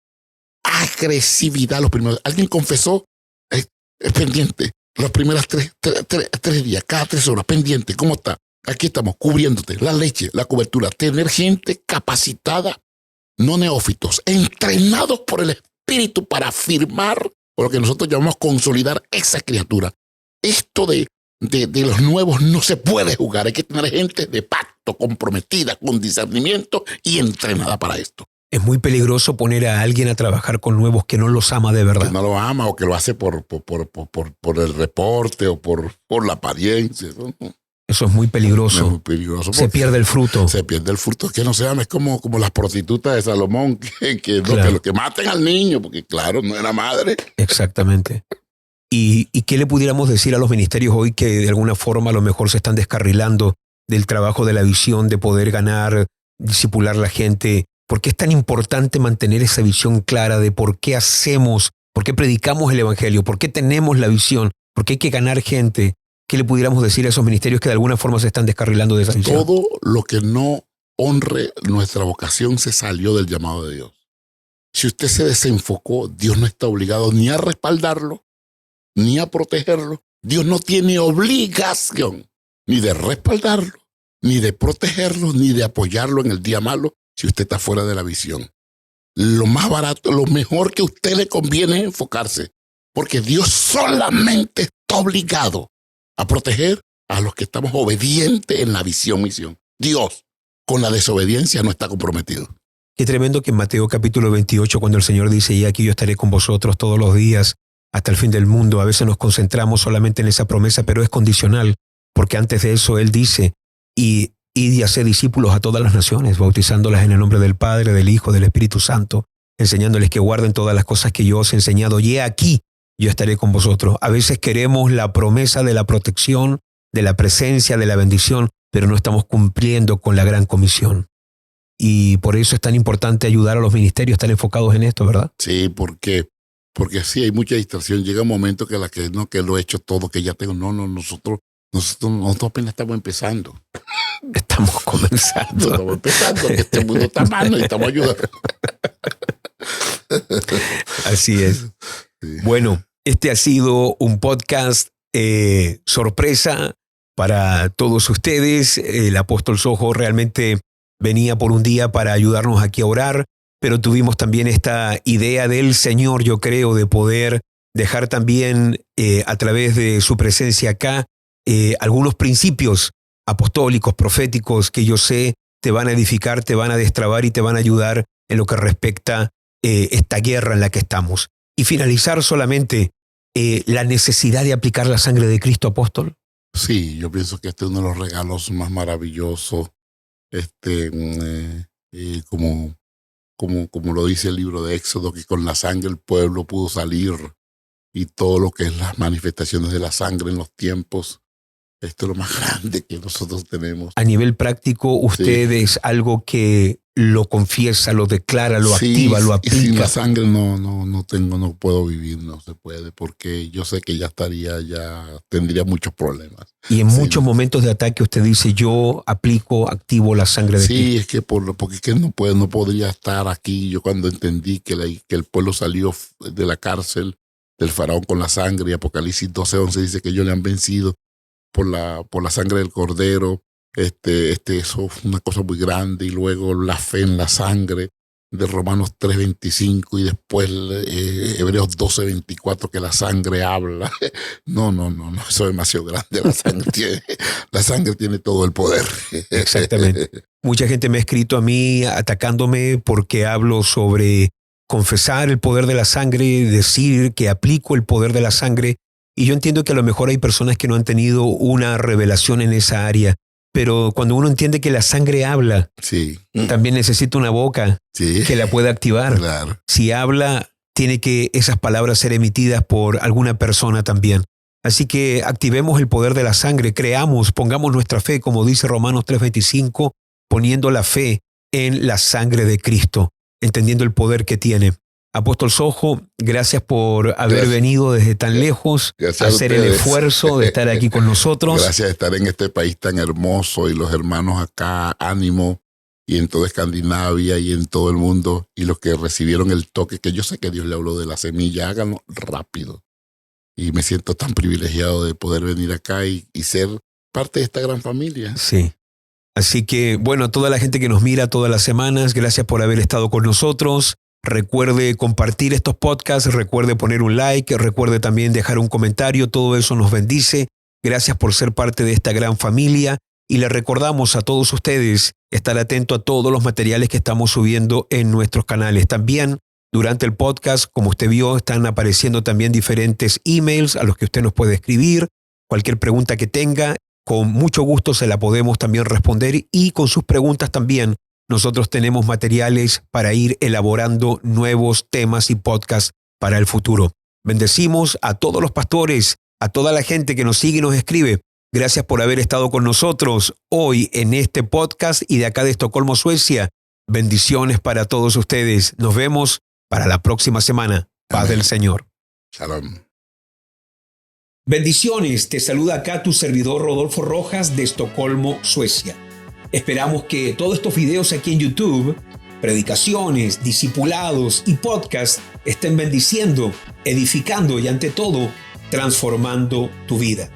Agresividad los primeros. Alguien confesó, es pendiente. Los primeros 3 días, cada 3 horas, pendiente. ¿Cómo está? Aquí estamos, cubriéndote. La leche, la cobertura. Tener gente capacitada, no neófitos, entrenados por el Espíritu para afirmar, o lo que nosotros llamamos consolidar esa criatura. Esto de los nuevos no se puede jugar. Hay que tener gente de pacto, comprometida, con discernimiento y entrenada para esto. Es muy peligroso poner a alguien a trabajar con nuevos que no los ama de verdad. Que no lo ama o que lo hace por el reporte o por la apariencia. Eso es muy peligroso. Es muy peligroso. Se pierde el fruto. Se pierde el fruto. Es que no se ama. Es como las prostitutas de Salomón, que maten al niño, porque claro, no era madre. Exactamente. ¿Y qué le pudiéramos decir a los ministerios hoy que de alguna forma a lo mejor se están descarrilando del trabajo de la visión, de poder ganar, discipular a la gente? ¿Por qué es tan importante mantener esa visión clara de por qué hacemos, por qué predicamos el evangelio, por qué tenemos la visión, por qué hay que ganar gente? ¿Qué le pudiéramos decir a esos ministerios que de alguna forma se están descarrilando de esa visión? Todo lo que no honre nuestra vocación se salió del llamado de Dios. Si usted se desenfocó, Dios no está obligado ni a respaldarlo, ni a protegerlo. Dios no tiene obligación ni de respaldarlo, ni de protegerlo, ni de apoyarlo en el día malo si usted está fuera de la visión. Lo más barato, lo mejor que a usted le conviene es enfocarse, porque Dios solamente está obligado a proteger a los que estamos obedientes en la misión. Dios, con la desobediencia, no está comprometido. Qué tremendo que en Mateo capítulo 28, cuando el Señor dice, y aquí yo estaré con vosotros todos los días hasta el fin del mundo, a veces nos concentramos solamente en esa promesa, pero es condicional, porque antes de eso Él dice, id y haced discípulos a todas las naciones, bautizándolas en el nombre del Padre, del Hijo, del Espíritu Santo, enseñándoles que guarden todas las cosas que yo os he enseñado, y he aquí, yo estaré con vosotros. A veces queremos la promesa de la protección, de la presencia, de la bendición, pero no estamos cumpliendo con la gran comisión. Y por eso es tan importante ayudar a los ministerios, estar enfocados en esto, ¿verdad? Sí, porque sí hay mucha distracción. Llega un momento que que lo he hecho todo, que ya tengo. No, nosotros apenas estamos empezando. Estamos comenzando. Estamos empezando, que este mundo está mal, necesitamos ayuda. Así es. Sí. Bueno, este ha sido un podcast sorpresa para todos ustedes. El apóstol Sojo realmente venía por un día para ayudarnos aquí a orar, pero tuvimos también esta idea del Señor, yo creo, de poder dejar también a través de su presencia acá algunos principios apostólicos, proféticos, que yo sé te van a edificar, te van a destrabar y te van a ayudar en lo que respecta esta guerra en la que estamos. Y finalizar solamente la necesidad de aplicar la sangre de Cristo, apóstol. Sí, yo pienso que este es uno de los regalos más maravillosos, como lo dice el libro de Éxodo, que con la sangre el pueblo pudo salir, y todo lo que es las manifestaciones de la sangre en los tiempos. Esto es lo más grande que nosotros tenemos. A nivel práctico, usted es algo que lo confiesa, lo declara, lo activa, lo aplica. Y sin la sangre no puedo vivir, no se puede, porque yo sé que ya tendría muchos problemas. Y en muchos momentos de ataque usted dice, yo activo la sangre de Cristo. Sí, es que porque es que no podría estar aquí. Yo cuando entendí que el pueblo salió de la cárcel, del faraón con la sangre, y Apocalipsis 12:11 dice que ellos le han vencido por la sangre del cordero. Eso fue una cosa muy grande, y luego la fe en la sangre de Romanos 3:25, y después Hebreos 12:24, que la sangre habla. No, eso es demasiado grande. La sangre tiene todo el poder. Exactamente. Mucha gente me ha escrito a mí atacándome porque hablo sobre confesar el poder de la sangre, decir que aplico el poder de la sangre, y yo entiendo que a lo mejor hay personas que no han tenido una revelación en esa área, pero cuando uno entiende que la sangre habla, sí, también necesita una boca que la pueda activar. Claro. Si habla, tiene que esas palabras ser emitidas por alguna persona también. Así que activemos el poder de la sangre, creamos, pongamos nuestra fe, como dice Romanos 3:25, poniendo la fe en la sangre de Cristo, entendiendo el poder que tiene. Apóstol Sojo, gracias por haber venido desde tan lejos, a hacer el esfuerzo de estar aquí con nosotros. Gracias de estar en este país tan hermoso, y los hermanos acá, ánimo, y en toda Escandinavia y en todo el mundo, y los que recibieron el toque, que yo sé que Dios le habló de la semilla, háganlo rápido. Y me siento tan privilegiado de poder venir acá y ser parte de esta gran familia. Sí. Así que, bueno, a toda la gente que nos mira todas las semanas, gracias por haber estado con nosotros. Recuerde compartir estos podcasts, recuerde poner un like, recuerde también dejar un comentario, todo eso nos bendice. Gracias por ser parte de esta gran familia, y le recordamos a todos ustedes estar atento a todos los materiales que estamos subiendo en nuestros canales. También durante el podcast, como usted vio, están apareciendo también diferentes emails a los que usted nos puede escribir. Cualquier pregunta que tenga, con mucho gusto se la podemos también responder, y con sus preguntas también nosotros tenemos materiales para ir elaborando nuevos temas y podcasts para el futuro. Bendecimos a todos los pastores, a toda la gente que nos sigue y nos escribe. Gracias por haber estado con nosotros hoy en este podcast y de acá de Estocolmo, Suecia. Bendiciones para todos ustedes. Nos vemos para la próxima semana. Paz del Señor. Shalom. Bendiciones. Te saluda acá tu servidor Rodolfo Rojas de Estocolmo, Suecia. Esperamos que todos estos videos aquí en YouTube, predicaciones, discipulados y podcasts estén bendiciendo, edificando y ante todo, transformando tu vida.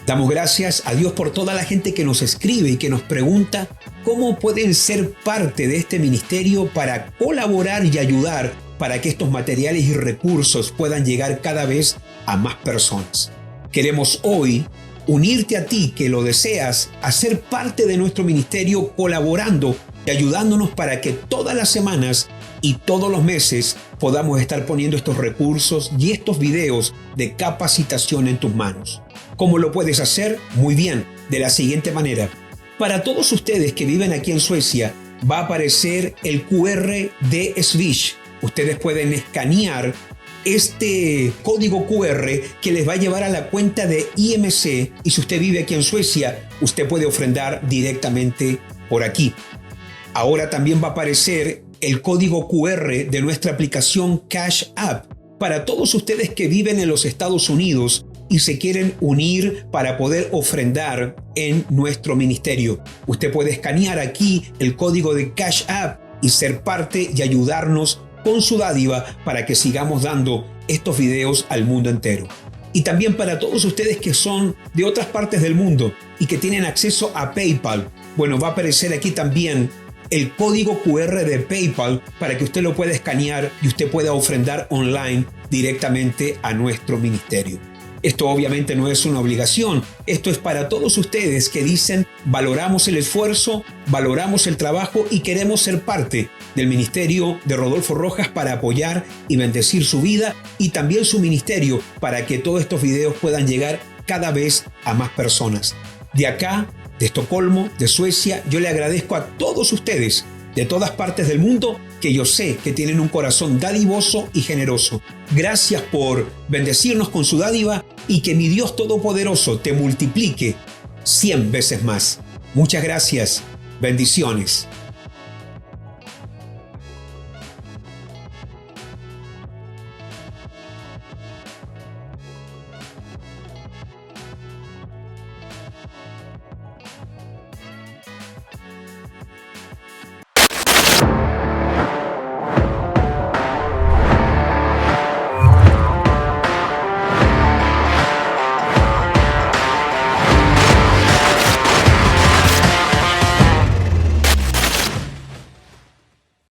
Damos gracias a Dios por toda la gente que nos escribe y que nos pregunta cómo pueden ser parte de este ministerio para colaborar y ayudar para que estos materiales y recursos puedan llegar cada vez a más personas. Queremos hoy unirte a ti que lo deseas a ser parte de nuestro ministerio, colaborando y ayudándonos para que todas las semanas y todos los meses podamos estar poniendo estos recursos y estos videos de capacitación en tus manos. ¿Cómo lo puedes hacer? Muy bien, de la siguiente manera. Para todos ustedes que viven aquí en Suecia, va a aparecer el QR de Swish. Ustedes pueden escanear este código QR que les va a llevar a la cuenta de IMC, y si usted vive aquí en Suecia, usted puede ofrendar directamente por aquí. Ahora también va a aparecer el código QR de nuestra aplicación Cash App para todos ustedes que viven en los Estados Unidos y se quieren unir para poder ofrendar en nuestro ministerio. Usted puede escanear aquí el código de Cash App y ser parte y ayudarnos con su dádiva para que sigamos dando estos videos al mundo entero. Y también para todos ustedes que son de otras partes del mundo y que tienen acceso a PayPal, bueno, va a aparecer aquí también el código QR de PayPal para que usted lo pueda escanear y usted pueda ofrendar online directamente a nuestro ministerio. Esto obviamente no es una obligación, esto es para todos ustedes que dicen valoramos el esfuerzo, valoramos el trabajo y queremos ser parte del ministerio de Rodolfo Rojas para apoyar y bendecir su vida y también su ministerio para que todos estos videos puedan llegar cada vez a más personas. De acá, de Estocolmo, de Suecia, yo le agradezco a todos ustedes de todas partes del mundo que yo sé que tienen un corazón dadivoso y generoso. Gracias por bendecirnos con su dádiva y que mi Dios Todopoderoso te multiplique 100 veces más. Muchas gracias. Bendiciones.